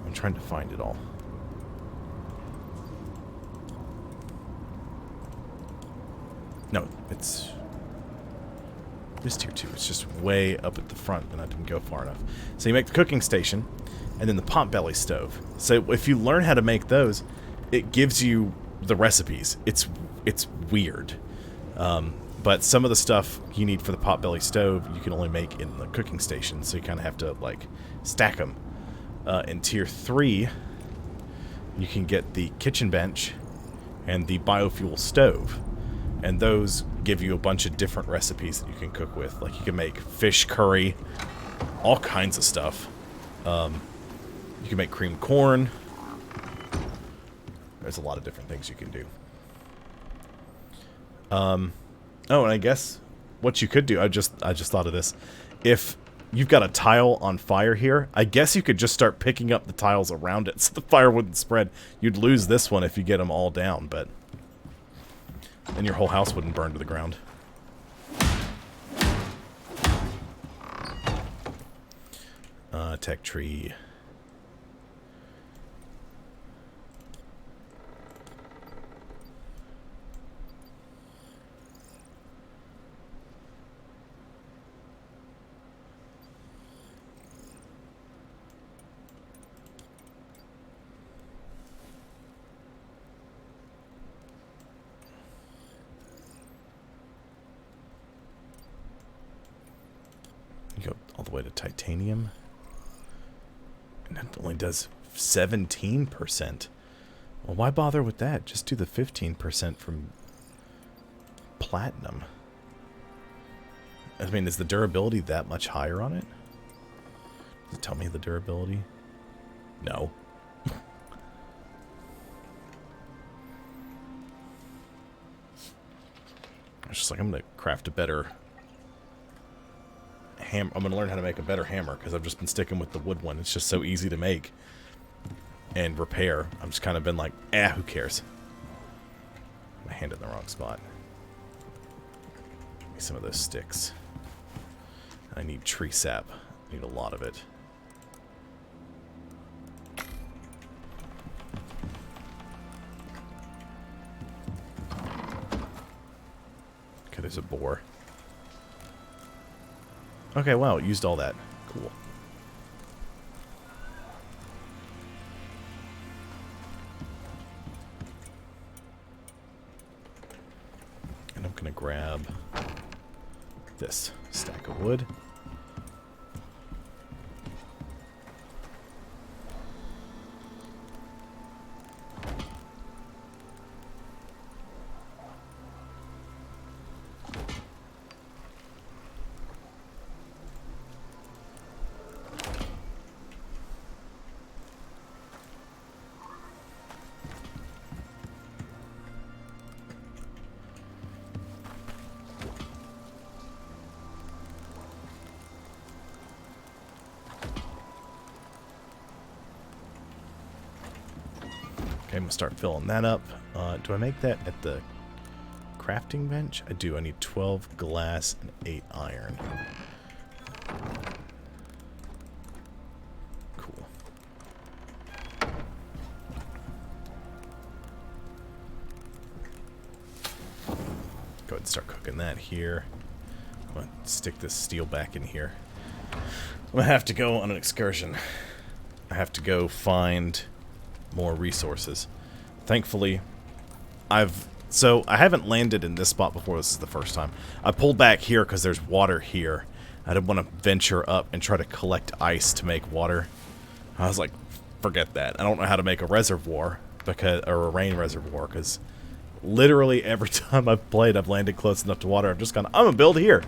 I'm trying to find it all. No, it's... This tier 2. It's just way up at the front, and I didn't go far enough. So you make the cooking station, and then the potbelly stove. So if you learn how to make those, it gives you the recipes. It's weird. But some of the stuff you need for the potbelly stove, you can only make in the cooking station, so you kind of have to, like, stack them. In tier 3, you can get the kitchen bench and the biofuel stove. And those give you a bunch of different recipes that you can cook with. Like, you can make fish curry, all kinds of stuff. You can make creamed corn. There's a lot of different things you can do. Oh, and I guess what you could do, I just thought of this. If you've got a tile on fire here, I guess you could just start picking up the tiles around it so the fire wouldn't spread. You'd lose this one if you get them all down, but... And your whole house wouldn't burn to the ground. Tech tree. You go all the way to titanium. And that only does 17%. Well, why bother with that? Just do the 15% from platinum. I mean, is the durability that much higher on it? Does it tell me the durability? No. It's just like, I'm going to craft a better hammer. I'm going to learn how to make a better hammer, because I've just been sticking with the wood one. It's just so easy to make and repair. I've just kind of been like, who cares? My hand in the wrong spot. Give me some of those sticks. I need tree sap. I need a lot of it. Okay, there's a boar. Okay, wow, it used all that. Cool. And I'm gonna grab this stack of wood. Okay, I'm going to start filling that up. Do I make that at the crafting bench? I do. I need 12 glass and 8 iron. Cool. Go ahead and start cooking that here. I'm going to stick this steel back in here. I'm going to have to go on an excursion. I have to go find more resources. Thankfully, I haven't landed in this spot before. This is the first time. I pulled back here because there's water here. I didn't want to venture up and try to collect ice to make water. I was like, forget that. I don't know how to make a reservoir, or a rain reservoir, because literally every time I've played, I've landed close enough to water. I've just gone, I'm gonna build here.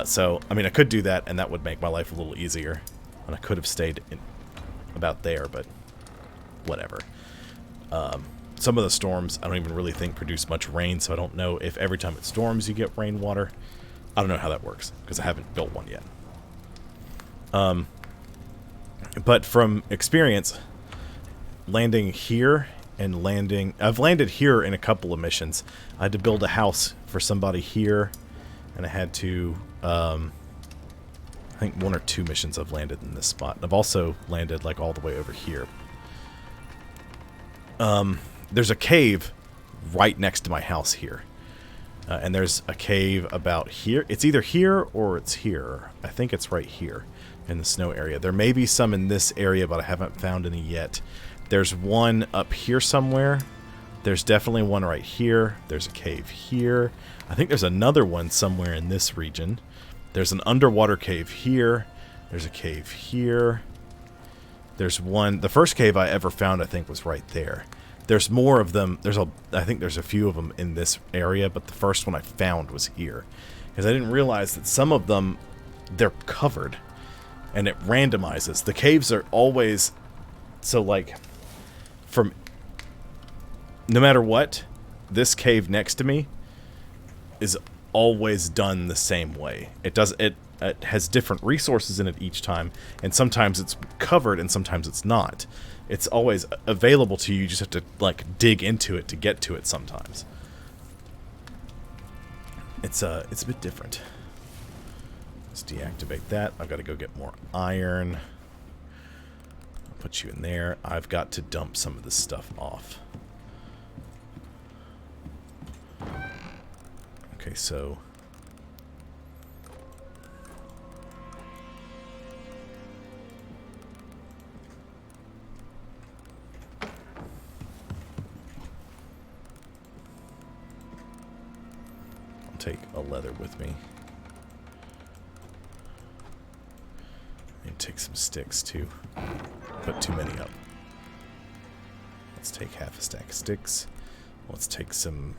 So, I mean, I could do that, and that would make my life a little easier. And I could have stayed about there, but whatever. Some of the storms I don't even really think produce much rain, so I don't know if every time it storms you get rainwater. I don't know how that works, because I haven't built one yet. But from experience, landing here and I've landed here in a couple of missions. I had to build a house for somebody here, and I had to, I think 1 or 2 missions I've landed in this spot. I've also landed like all the way over here. There's a cave right next to my house here. And there's a cave about here. It's either here or it's here. I think it's right here in the snow area. There may be some in this area, but I haven't found any yet. There's one up here somewhere. There's definitely one right here. There's a cave here. I think there's another one somewhere in this region. There's an underwater cave here. There's a cave here. There's one. The first cave I ever found, I think, was right there. There's more of them. I think there's a few of them in this area, but the first one I found was here. Because I didn't realize that some of them, they're covered. And it randomizes. The caves are always... So, like, from... No matter what, this cave next to me is always done the same way. It has different resources in it each time, and sometimes it's covered and sometimes it's not. It's always available to you. You just have to, like, dig into it to get to it sometimes. It's a bit different. Let's deactivate that. I've got to go get more iron. I'll put you in there. I've got to dump some of this stuff off. Okay, so... take a leather with me. take some sticks too. Put too many up. Let's take half a stack of sticks. Let's take some...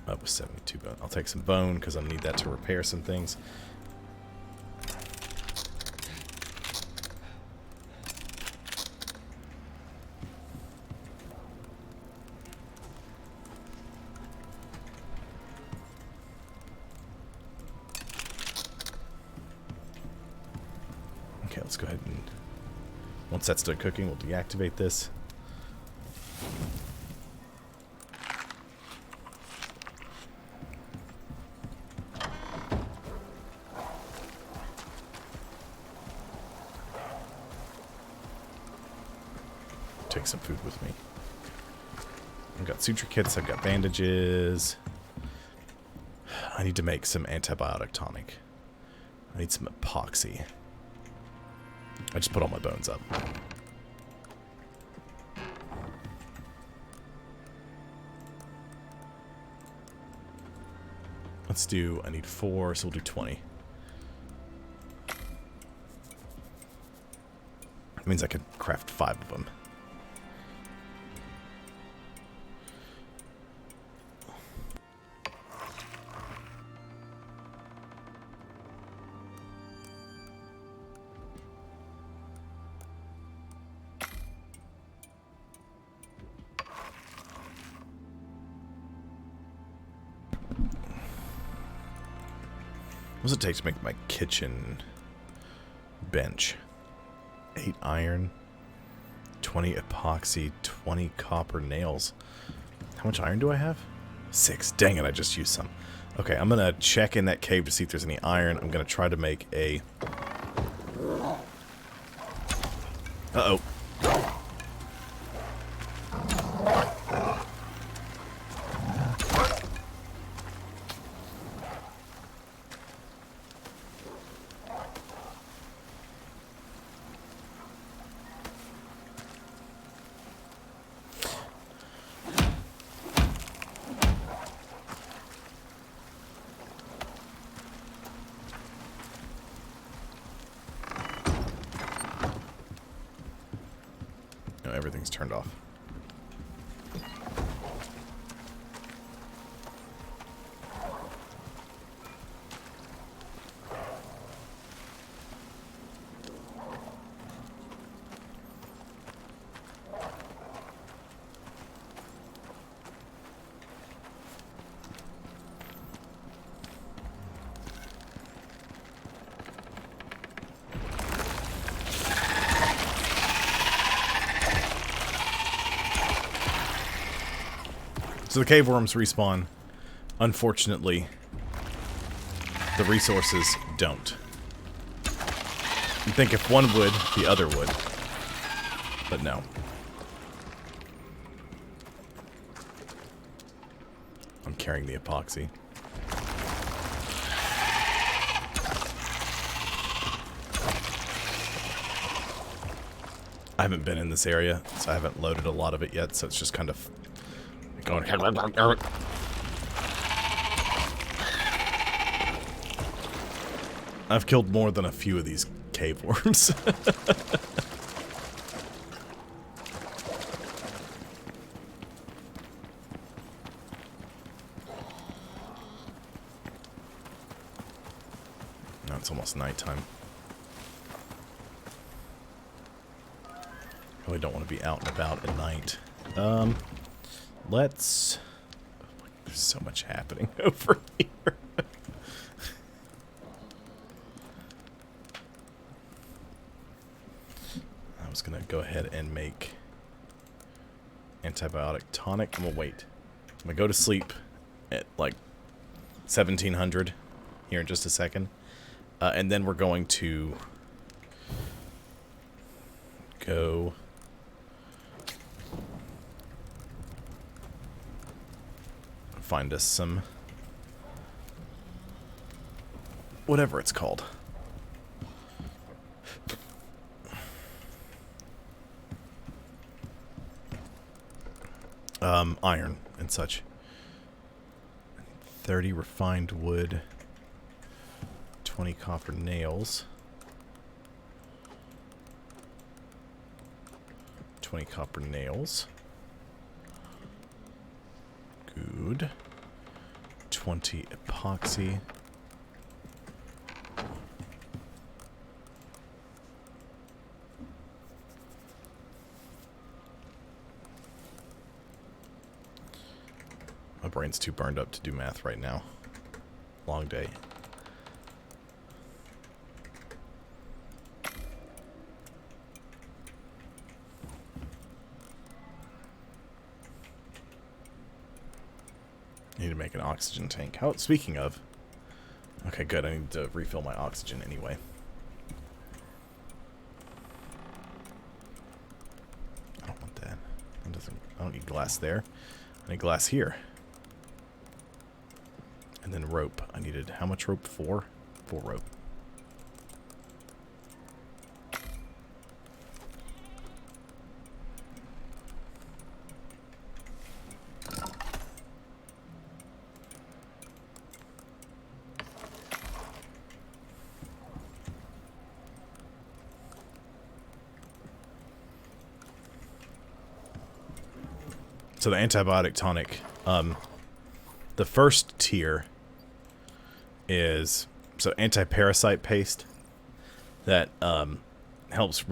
Up with 72 bone. I'll take some bone because I'll need that to repair some things. Okay, let's go ahead and... Once that's done cooking, we'll deactivate this. Take some food with me. I've got suture kits, I've got bandages. I need to make some antibiotic tonic. I need some epoxy. I just put all my bones up. Let's do, I need 4, so we'll do 20. That means I could craft 5 of them. What does it take to make my kitchen bench? 8 iron, 20 epoxy, 20 copper nails. How much iron do I have? 6. Dang it, I just used some. Okay, I'm gonna check in that cave to see if there's any iron. I'm gonna try to make a... Uh-oh. No, everything's turned off. So the cave worms respawn. Unfortunately, the resources don't. You'd think if one would, the other would. But no. I'm carrying the epoxy. I haven't been in this area, so I haven't loaded a lot of it yet, so it's just kind of going. I've killed more than a few of these cave worms. Now it's almost nighttime. Really don't want to be out and about at night. Let's... There's so much happening over here. I was gonna go ahead and make antibiotic tonic. I'm gonna wait. I'm gonna go to sleep at like 1700 here in just a second. And then we're going to go... find us some... whatever it's called. Iron and such. 30 refined wood. 20 copper nails. 20 copper nails. Good. 20 epoxy. My brain's too burned up to do math right now. Long day. Need to make an oxygen tank. How, speaking of... Okay, good. I need to refill my oxygen anyway. I don't want that. That doesn't... I don't need glass there. I need glass here. And then rope. I needed... How much rope? 4? 4 rope. So the antibiotic tonic, the first tier is so anti-parasite paste that helps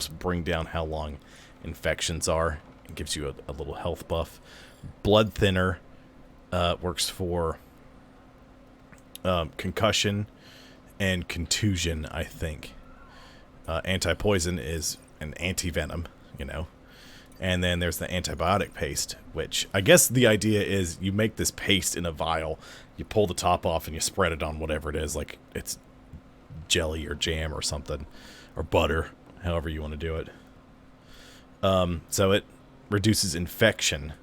bring down how long infections are. It gives you a little health buff. Blood thinner works for concussion and contusion, I think. Anti-poison is an anti-venom, you know. And then there's the antibiotic paste, which I guess the idea is you make this paste in a vial, you pull the top off and you spread it on whatever it is, like it's jelly or jam or something, or butter, however you want to do it. So it reduces infection,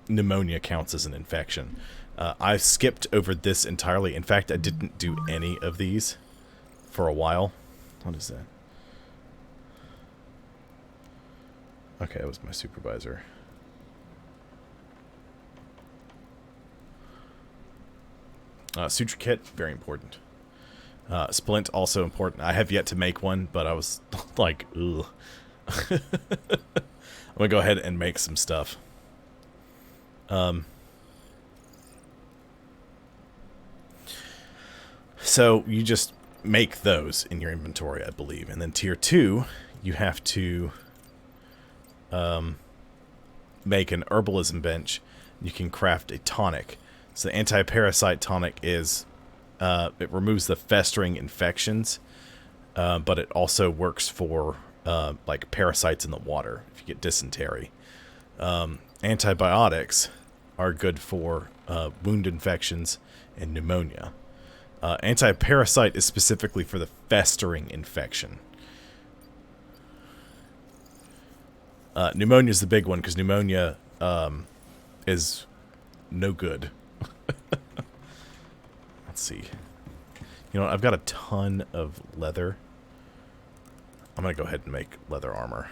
pneumonia counts as an infection. I skipped over this entirely. In fact, I didn't do any of these for a while. What is that? Okay, that was my supervisor. Suture kit, very important. Splint, also important. I have yet to make one, but I was like, ugh. I'm gonna go ahead and make some stuff. So you just make those in your inventory, I believe. And then tier 2, you have to make an herbalism bench. You can craft a tonic. So the anti-parasite tonic is it removes the festering infections, but it also works for like parasites in the water if you get dysentery. Antibiotics are good for wound infections and pneumonia. Anti-parasite is specifically for the festering infection. Pneumonia is the big one, because pneumonia is no good. Let's see. You know what? I've got a ton of leather. I'm going to go ahead and make leather armor.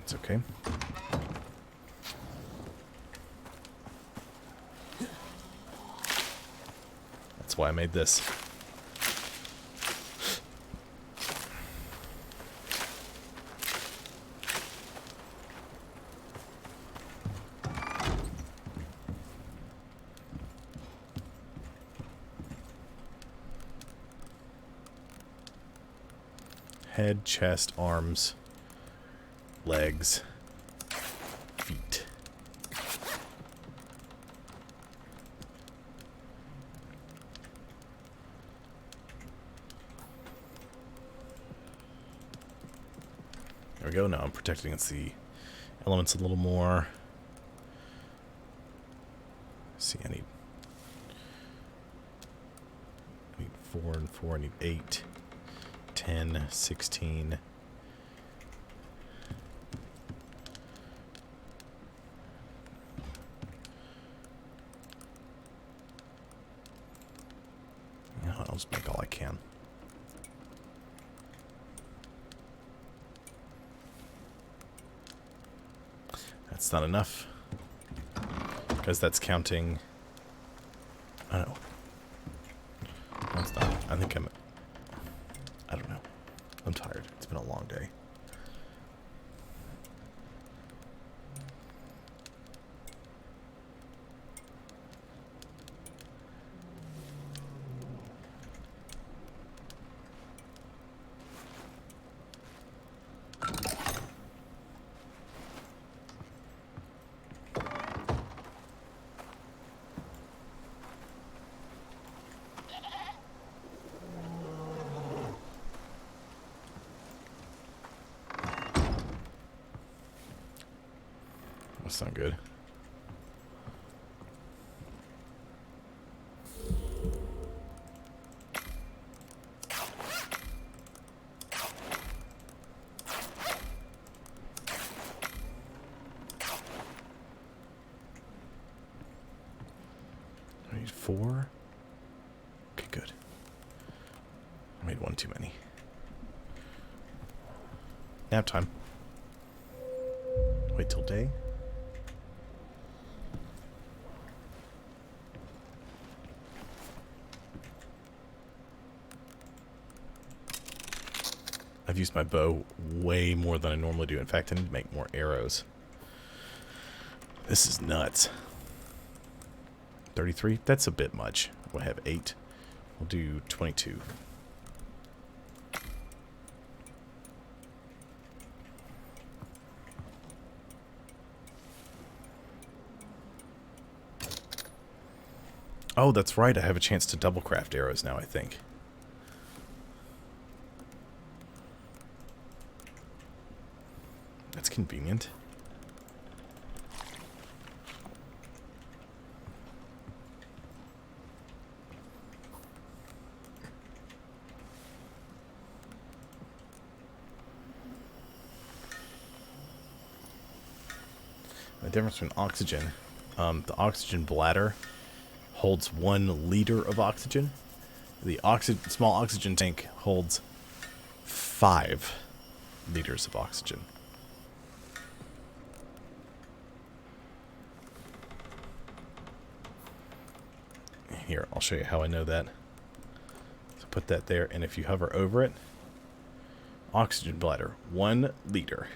It's okay. That's why I made this. Head, chest, arms, legs, feet. There we go. Now I'm protecting against the elements a little more. Let's see, I need 4 and 4. I need 8. 10, 16. Yeah, I'll just make all I can. That's not enough, because that's counting I don't know. No, it's not. I think I don't know. I'm tired. It's been a long day. That's not good. I need 4. Okay, good. I made 1 too many. Nap time. Wait till day. I've used my bow way more than I normally do. In fact, I need to make more arrows. This is nuts. 33? That's a bit much. We'll have 8. We'll do 22. Oh, that's right. I have a chance to double craft arrows now, I think. That's convenient. The difference between oxygen. The oxygen bladder holds 1 liter of oxygen. The small oxygen tank holds 5 liters of oxygen. Here, I'll show you how I know that. So put that there, and if you hover over it, oxygen bladder, 1 liter.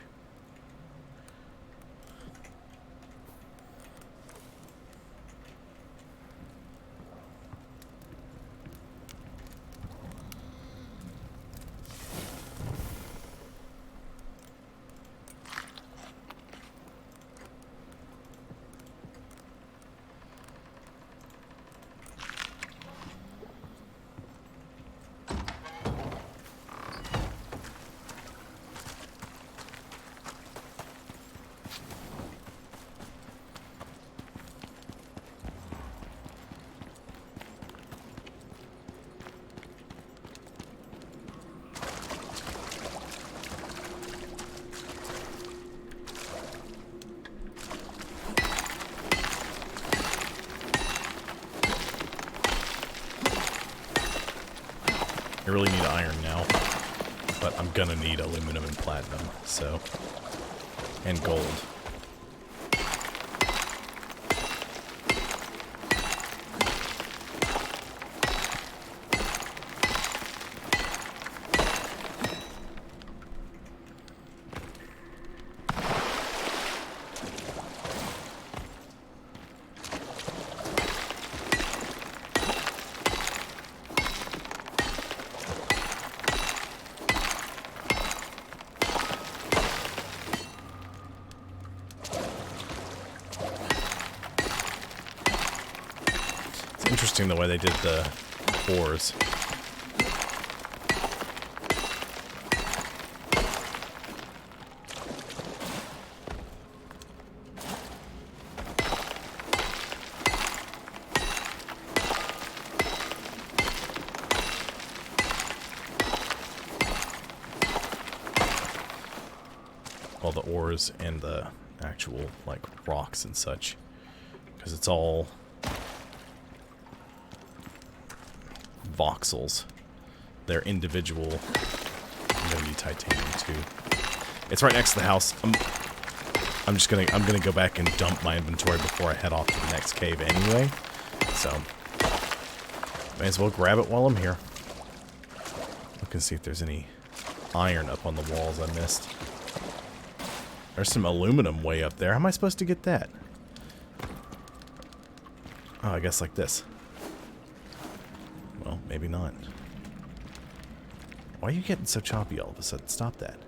I really need iron now, but I'm gonna need aluminum and platinum, so, and gold. Interesting the way they did the ores. All the ores and the actual, like, rocks and such. Because it's all voxels. They're individual. I'm gonna need titanium too. It's right next to the house. I'm gonna go back and dump my inventory before I head off to the next cave anyway. So May as well grab it while I'm here. Look and see if there's any iron up on the walls I missed. There's some aluminum way up there. How am I supposed to get that? Oh, I guess like this. Well, maybe not. Why are you getting so choppy all of a sudden? Stop that.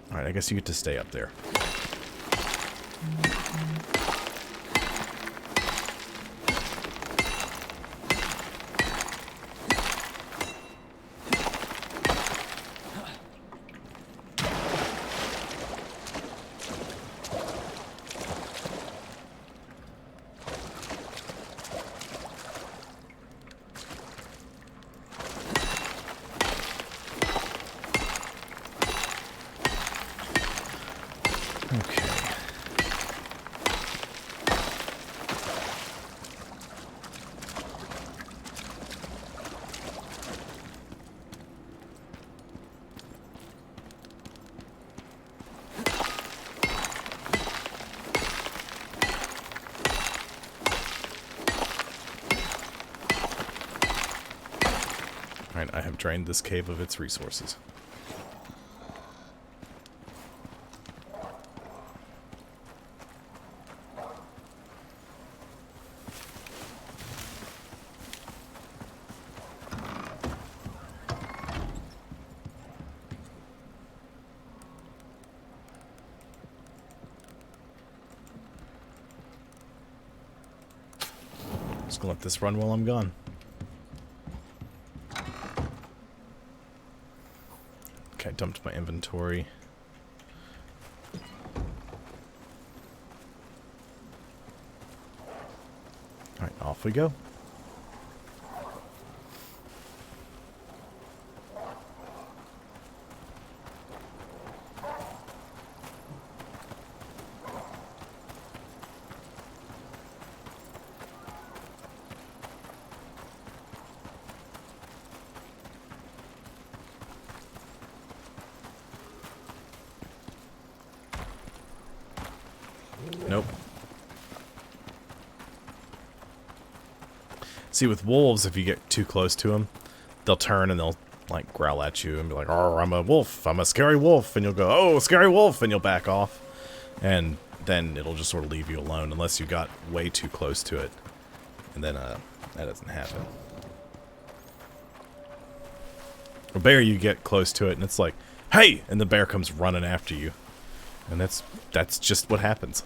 Alright, I guess you get to stay up there. Alright, I have drained this cave of its resources. Just gonna let this run while I'm gone. Okay, I dumped my inventory. Alright, off we go. Nope. See, with wolves, if you get too close to them, they'll turn and they'll, like, growl at you and be like, "Oh, I'm a wolf. I'm a scary wolf." And you'll go, "Oh, scary wolf," and you'll back off. And then it'll just sort of leave you alone unless you got way too close to it. And then, that doesn't happen. A bear, you get close to it and it's like, "Hey!" And the bear comes running after you. And that's just what happens.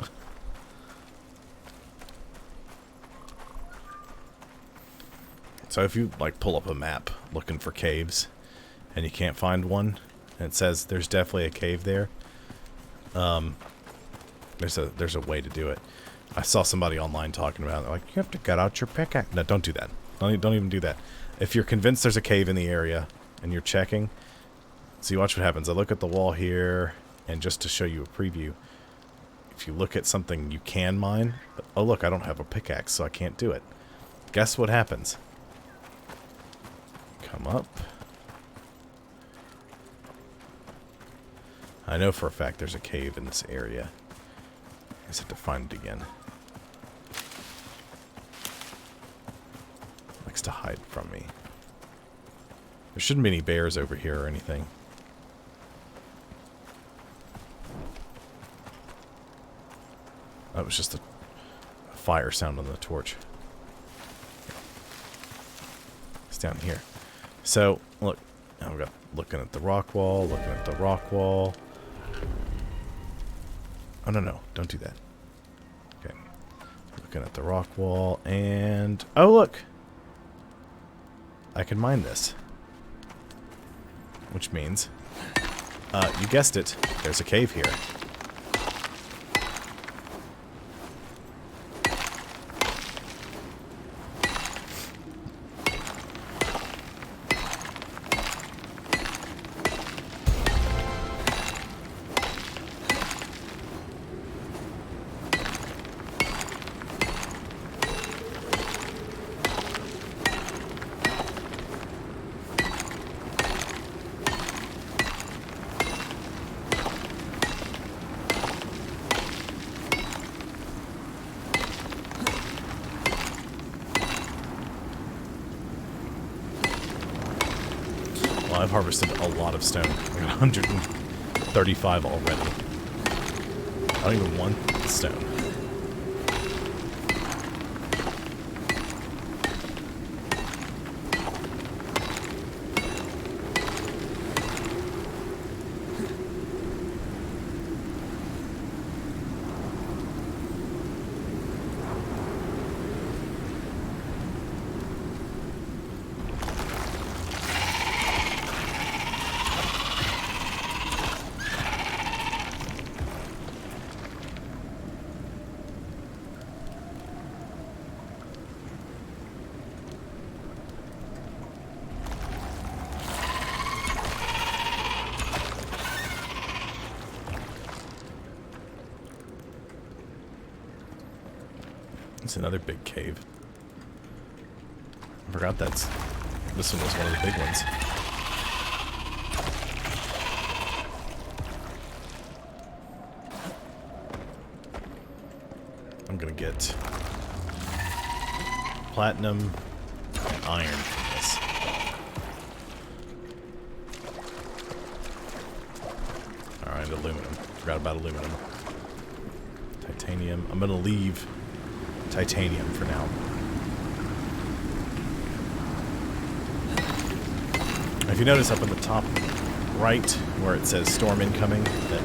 So if you, like, pull up a map looking for caves and you can't find one and it says there's definitely a cave there, there's a way to do it. I saw somebody online talking about it. They're like, "You have to get out your pickaxe." No, don't do that. Don't even do that. If you're convinced there's a cave in the area and you're checking, see, watch what happens. I look at the wall here, and just to show you a preview, if you look at something you can mine, but, oh look, I don't have a pickaxe, so I can't do it. Guess what happens? Come up. I know for a fact there's a cave in this area. I just have to find it again. Likes to hide from me. There shouldn't be any bears over here or anything. That was just a fire sound on the torch. It's down here. So, look. Now we've got looking at the rock wall, looking at the rock wall. Oh, no. Don't do that. Okay. Looking at the rock wall, and... oh, look! I can mine this. Which means... you guessed it. There's a cave here. I've harvested a lot of stone. I got 135 already. I don't even want stone. It's another big cave. I forgot this one was one of the big ones. I'm gonna get platinum and iron from this. Alright, aluminum. Forgot about aluminum. Titanium. I'm gonna leave titanium for now. If you notice up in the top right where it says storm incoming, that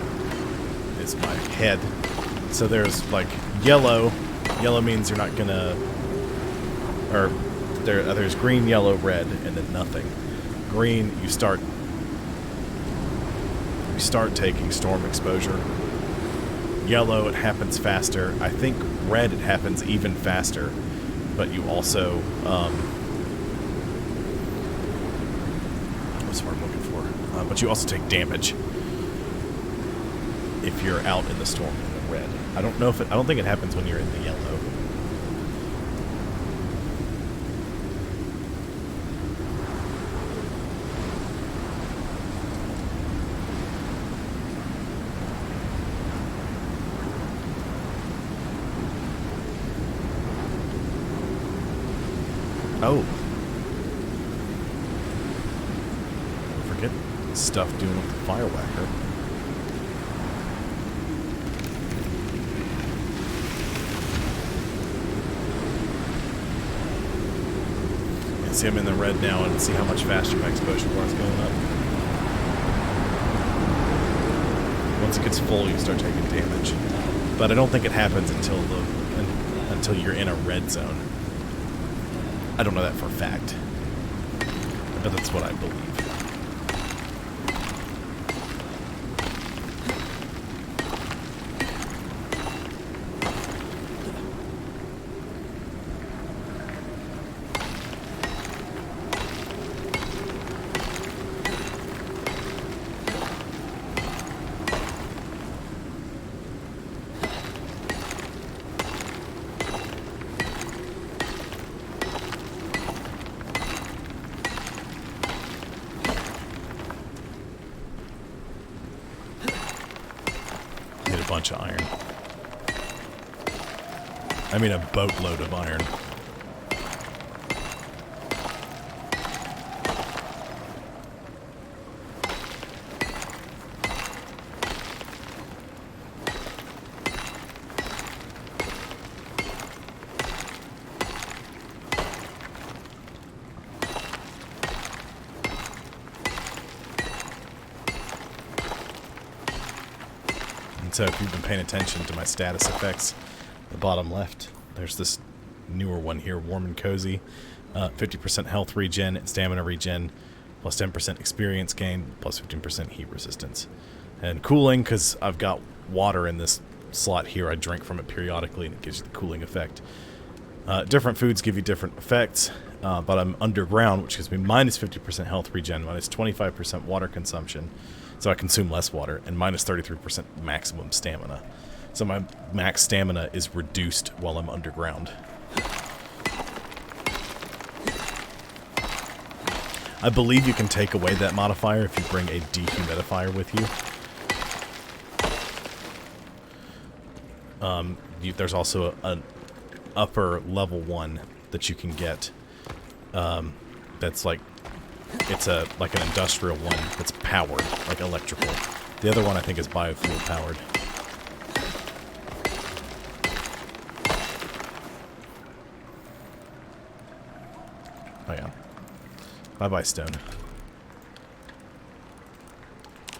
is my head. So there's like yellow. Yellow means you're not gonna, or there's green, yellow, red, and then nothing. Green, you start taking storm exposure. Yellow, it happens faster. I think red, it happens even faster. But you also, what's the word I'm looking for? But you also take damage if you're out in the storm in the red. I don't know if I don't think it happens when you're in the yellow. Oh. Forget stuff doing with the fire whacker. You can see I'm in the red now and see how much faster my exposure bar is going up. Once it gets full, you start taking damage. But I don't think it happens until you're in a red zone. I don't know that for a fact, but that's what I believe. Bunch of iron. I mean a boatload of iron. So if you've been paying attention to my status effects, the bottom left, there's this newer one here, Warm and Cozy. 50% health regen and stamina regen, plus 10% experience gain, plus 15% heat resistance. And cooling, because I've got water in this slot here, I drink from it periodically and it gives you the cooling effect. Different foods give you different effects, but I'm underground, which gives me minus 50% health regen, minus 25% water consumption. So I consume less water, and minus 33% maximum stamina. So my max stamina is reduced while I'm underground. I believe you can take away that modifier if you bring a dehumidifier with you. There's also an upper level one that you can get that's like it's like an industrial one that's powered, like electrical. The other one I think is biofuel powered. Oh yeah. Bye-bye, stone.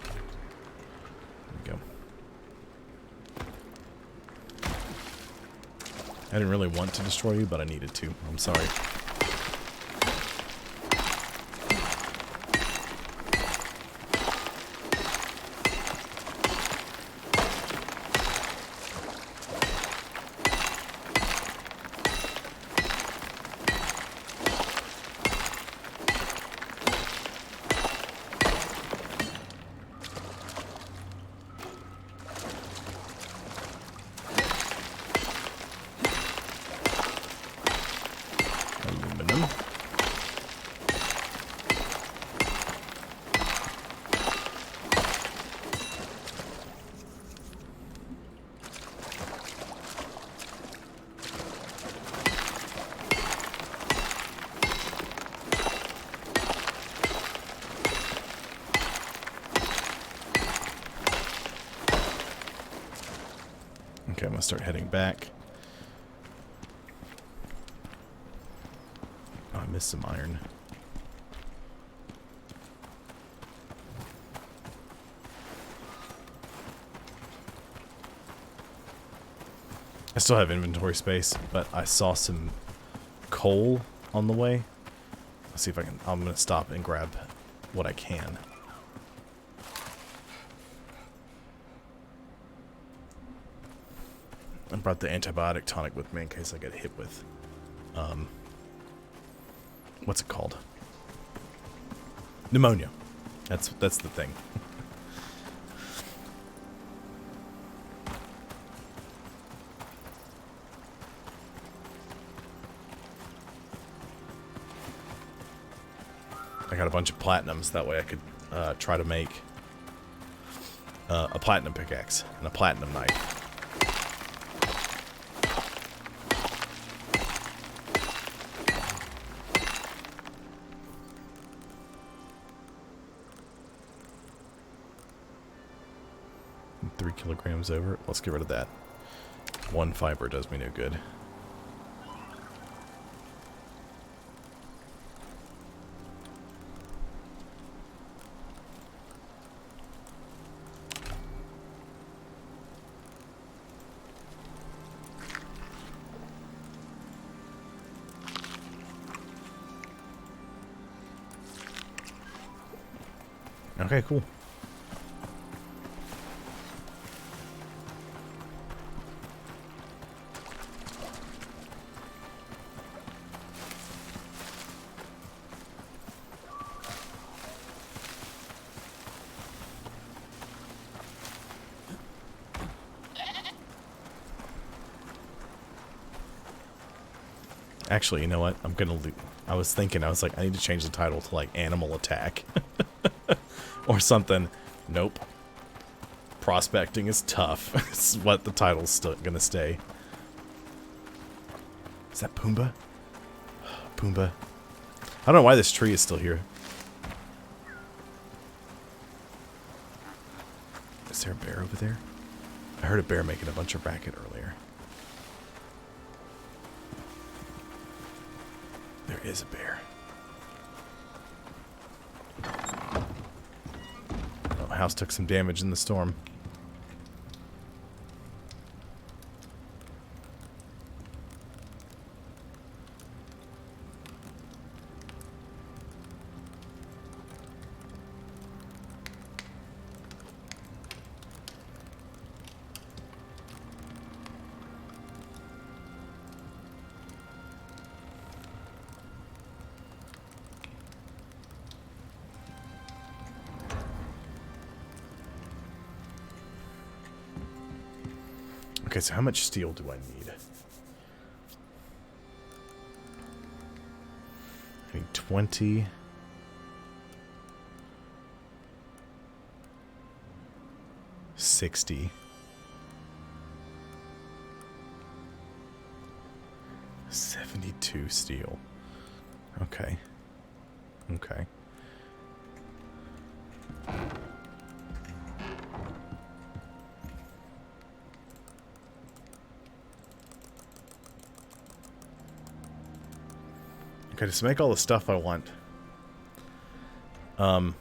There we go. I didn't really want to destroy you, but I needed to. I'm sorry. Aluminum. Okay, I'm gonna start heading back. Oh, I missed some iron. I still have inventory space, but I saw some coal on the way. Let's see if I can. I'm gonna stop and grab what I can. I brought the antibiotic tonic with me in case I get hit with, what's it called? Pneumonia. That's the thing. I got a bunch of platinums, that way I could try to make a platinum pickaxe and a platinum knife. And 3 kilograms over. Let's get rid of that. 1 fiber does me no good. Okay, cool. Actually, you know what? I'm gonna I was like, I need to change the title to like Animal Attack. Or something. Nope. Prospecting is tough. This is what the title's still gonna stay. Is that Pumbaa? Pumbaa. I don't know why this tree is still here. Is there a bear over there? I heard a bear making a bunch of racket earlier. There is a bear. Oh, house took some damage in the storm. Okay, so how much steel do I need? I need 20. $60. 72 steel. Okay. Okay. Okay, just make all the stuff I want. I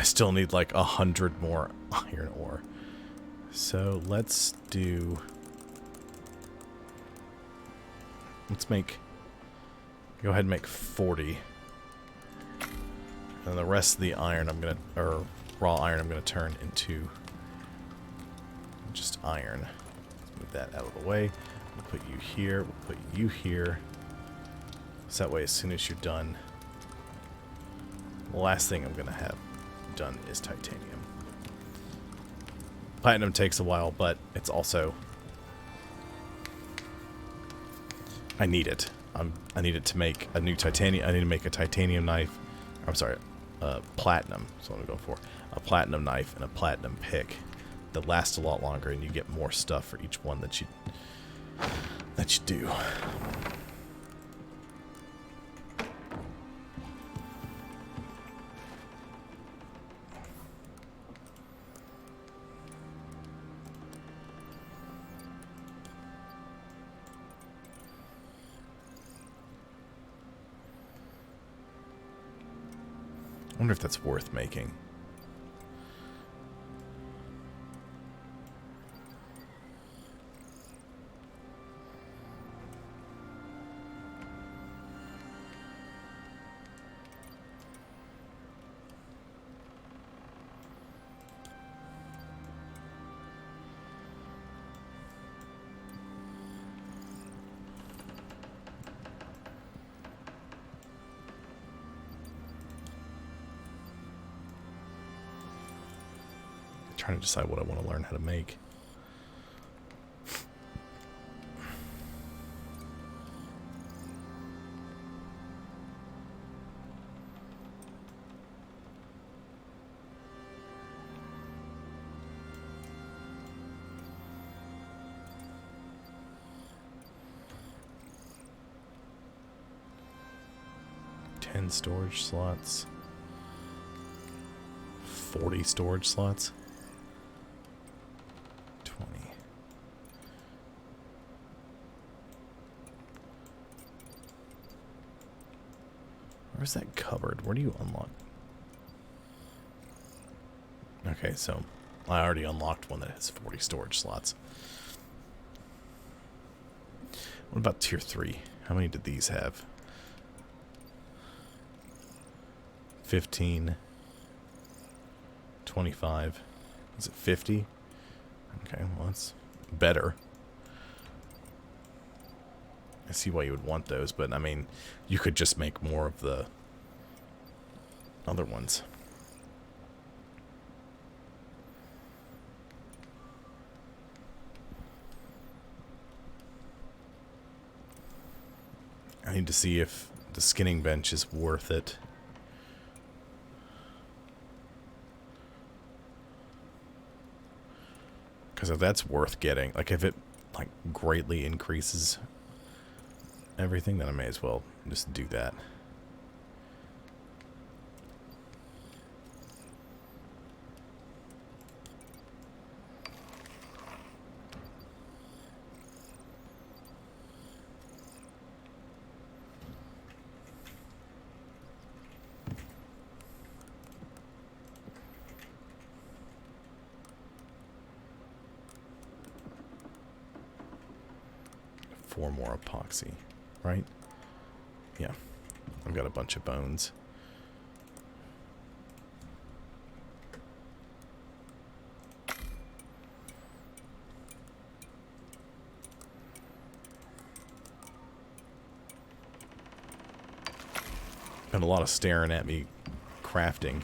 still need like 100 more iron ore. So let's do... Let's make... Go ahead and make 40. And the rest of the iron I'm gonna... Or raw iron I'm gonna turn into... just iron. Let's move that out of the way. We'll put you here. We'll put you here. So that way as soon as you're done... The last thing I'm gonna have done is titanium. Platinum takes a while, but it's also... I need it. I need it to make a new titanium. I need to make a titanium knife. I'm sorry, platinum. That's what I'm going for. A platinum knife and a platinum pick that last a lot longer, and you get more stuff for each one that you do. I wonder if that's worth making. Trying to decide what I want to learn how to make. Ten storage slots. 40 storage slots. 20. Where's that cupboard? Where do you unlock? Okay, so I already unlocked one that has 40 storage slots. What about tier 3? How many did these have? 15. 25. Is it 50? Okay, well, that's better. I see why you would want those, but I mean, you could just make more of the other ones. I need to see if the skinning bench is worth it. Because if that's worth getting, like if it like greatly increases everything, then I may as well just do that. Four more epoxy, right? Yeah. I've got a bunch of bones. Been a lot of staring at me crafting.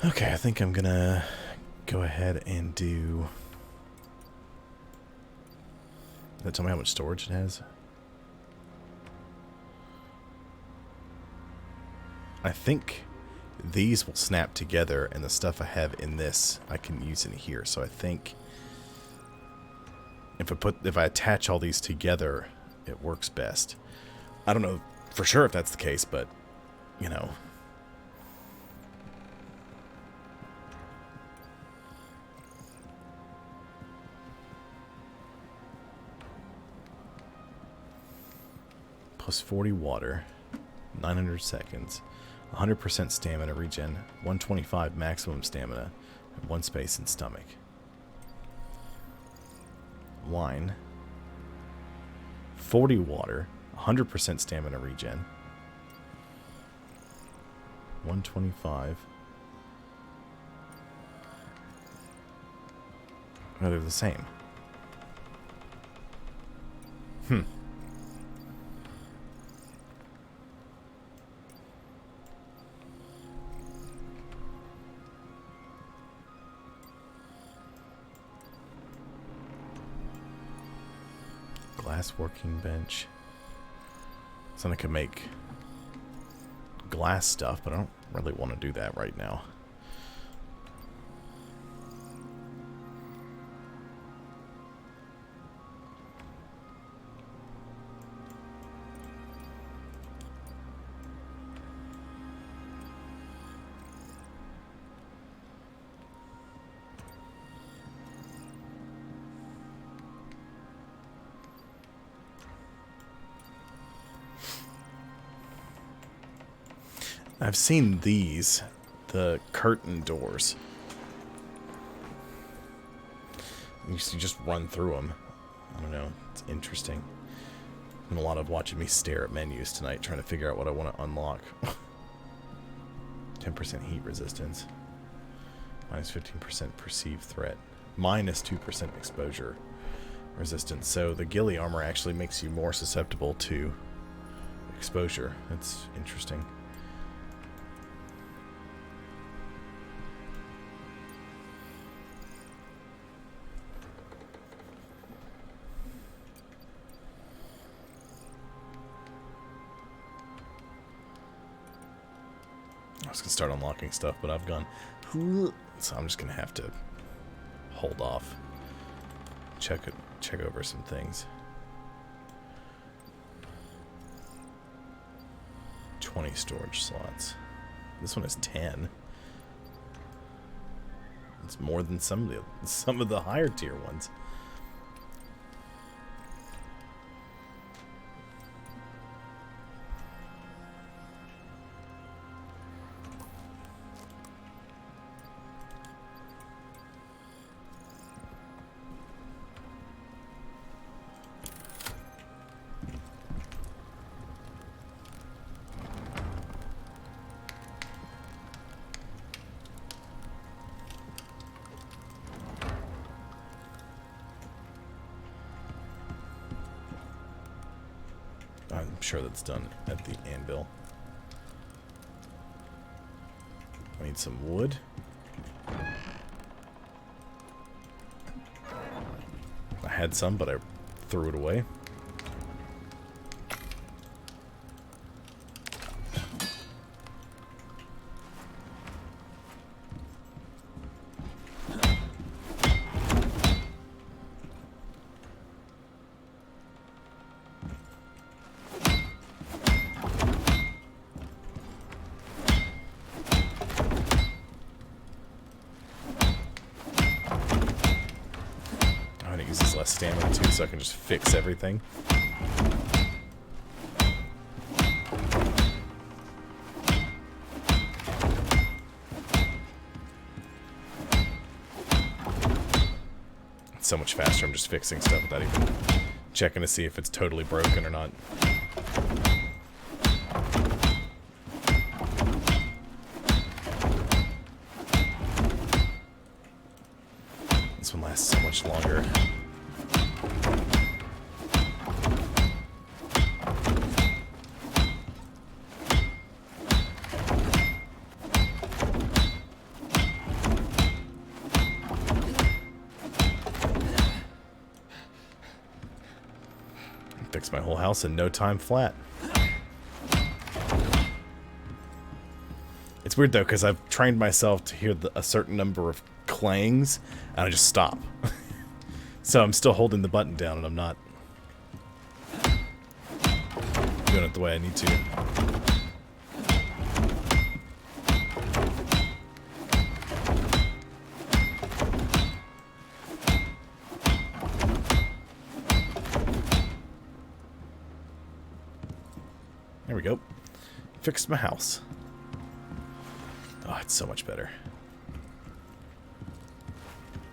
Okay, I think I'm gonna go ahead and do... Does that tell me how much storage it has? I think these will snap together, and the stuff I have in this I can use in here. So I think if I attach all these together, it works best. I don't know for sure if that's the case, but you know. Plus 40 water, 900 seconds, 100% stamina regen, 125 maximum stamina, and 1 space in stomach. Wine, 40 water, 100% stamina regen, 125. Oh, they're the same. Glass working bench. So I could make glass stuff, but I don't really want to do that right now. I've seen these, the curtain doors. You just run through them. I don't know. It's interesting. And a lot of watching me stare at menus tonight, trying to figure out what I want to unlock. 10% heat resistance. Minus 15% perceived threat. Minus 2% exposure resistance. So the ghillie armor actually makes you more susceptible to exposure. That's interesting. I was going to start unlocking stuff, but I've gone... So I'm just going to have to hold off. Check over some things. 20 storage slots. This one is 10. It's more than some of the higher tier ones. I'm sure that's done at the anvil. I need some wood. I had some, but I threw it away. Less stamina too, so I can just fix everything. It's so much faster. I'm just fixing stuff without even checking to see if it's totally broken or not. This one lasts so much longer. Fix my whole house in no time flat. It's weird though, because I've trained myself to hear a certain number of clangs, and I just stop. So I'm still holding the button down, and I'm not doing it the way I need to. There we go. Fixed my house. Oh, it's so much better.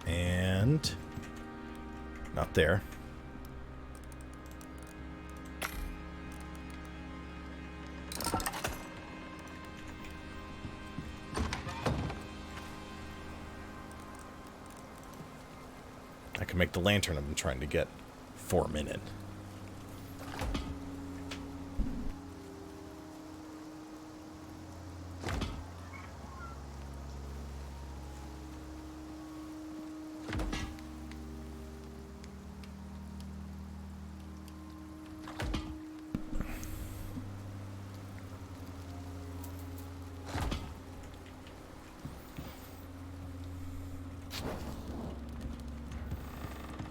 And not there. I can make the lantern I've been trying to get for a minute.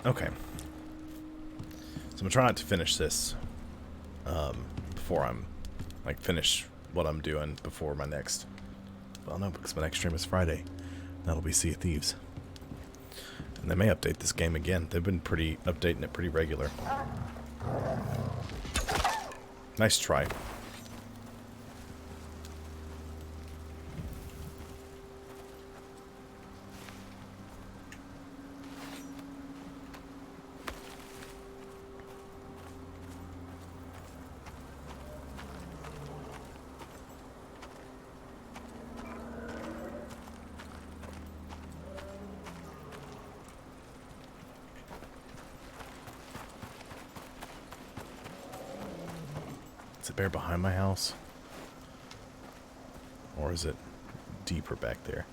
Okay. So I'm gonna try not to finish this before I'm finish what I'm doing before my next. Well, no, because my next stream is Friday. That'll be Sea of Thieves, and they may update this game again. They've been updating it pretty regular. Nice try. Is it bear behind my house? Or is it deeper back there?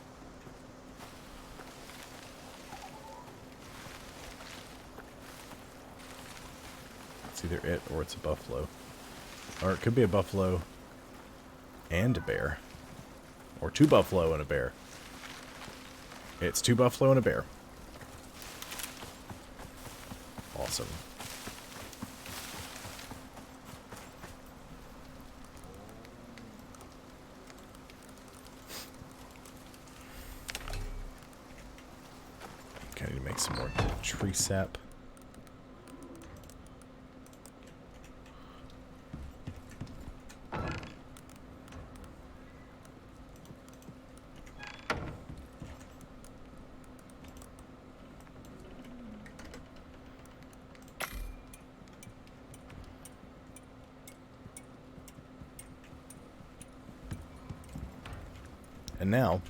It's either it or it's a buffalo. Or it could be a buffalo and a bear. Or two buffalo and a bear. It's two buffalo and a bear. Awesome. Okay, I need to make some more tree sap. And now,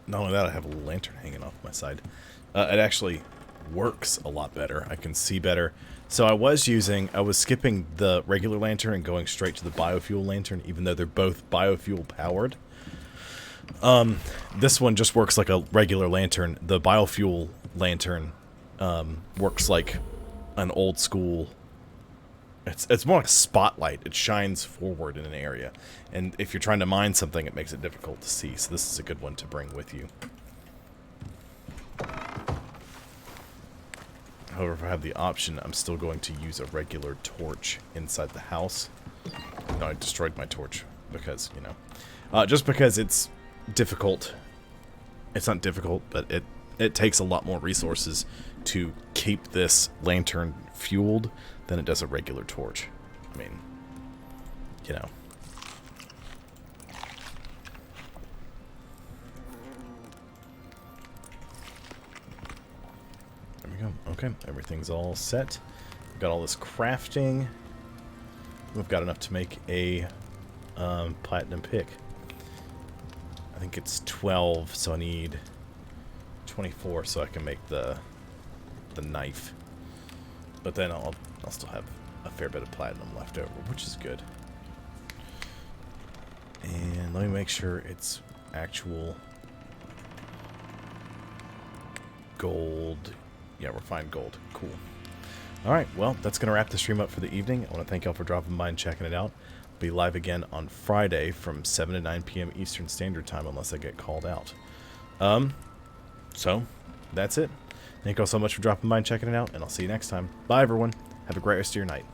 not only that, I have a lantern hanging off my side. It actually works a lot better. I can see better. So I was skipping the regular lantern and going straight to the biofuel lantern, even though they're both biofuel powered. This one just works like a regular lantern. The biofuel lantern works like an old school. It's more like a spotlight. It shines forward in an area. And if you're trying to mine something, it makes it difficult to see. So this is a good one to bring with you. However, if I have the option, I'm still going to use a regular torch inside the house. No, I destroyed my torch because, you know. Just because it's difficult. It's not difficult, but it takes a lot more resources to keep this lantern fueled than it does a regular torch. I mean, you know. There we go. Okay, everything's all set. We've got all this crafting. We've got enough to make a platinum pick. I think it's 12, so I need 24 so I can make the knife. But then I'll still have a fair bit of platinum left over, which is good. And let me make sure it's actual gold Yeah, refined gold. Cool. Alright, well, that's going to wrap the stream up for the evening. I want to thank y'all for dropping by and checking it out. I'll be live again on Friday from 7 to 9 p.m. Eastern Standard Time unless I get called out. So, that's it. Thank y'all so much for dropping by and checking it out, and I'll see you next time. Bye, everyone. Have a great rest of your night.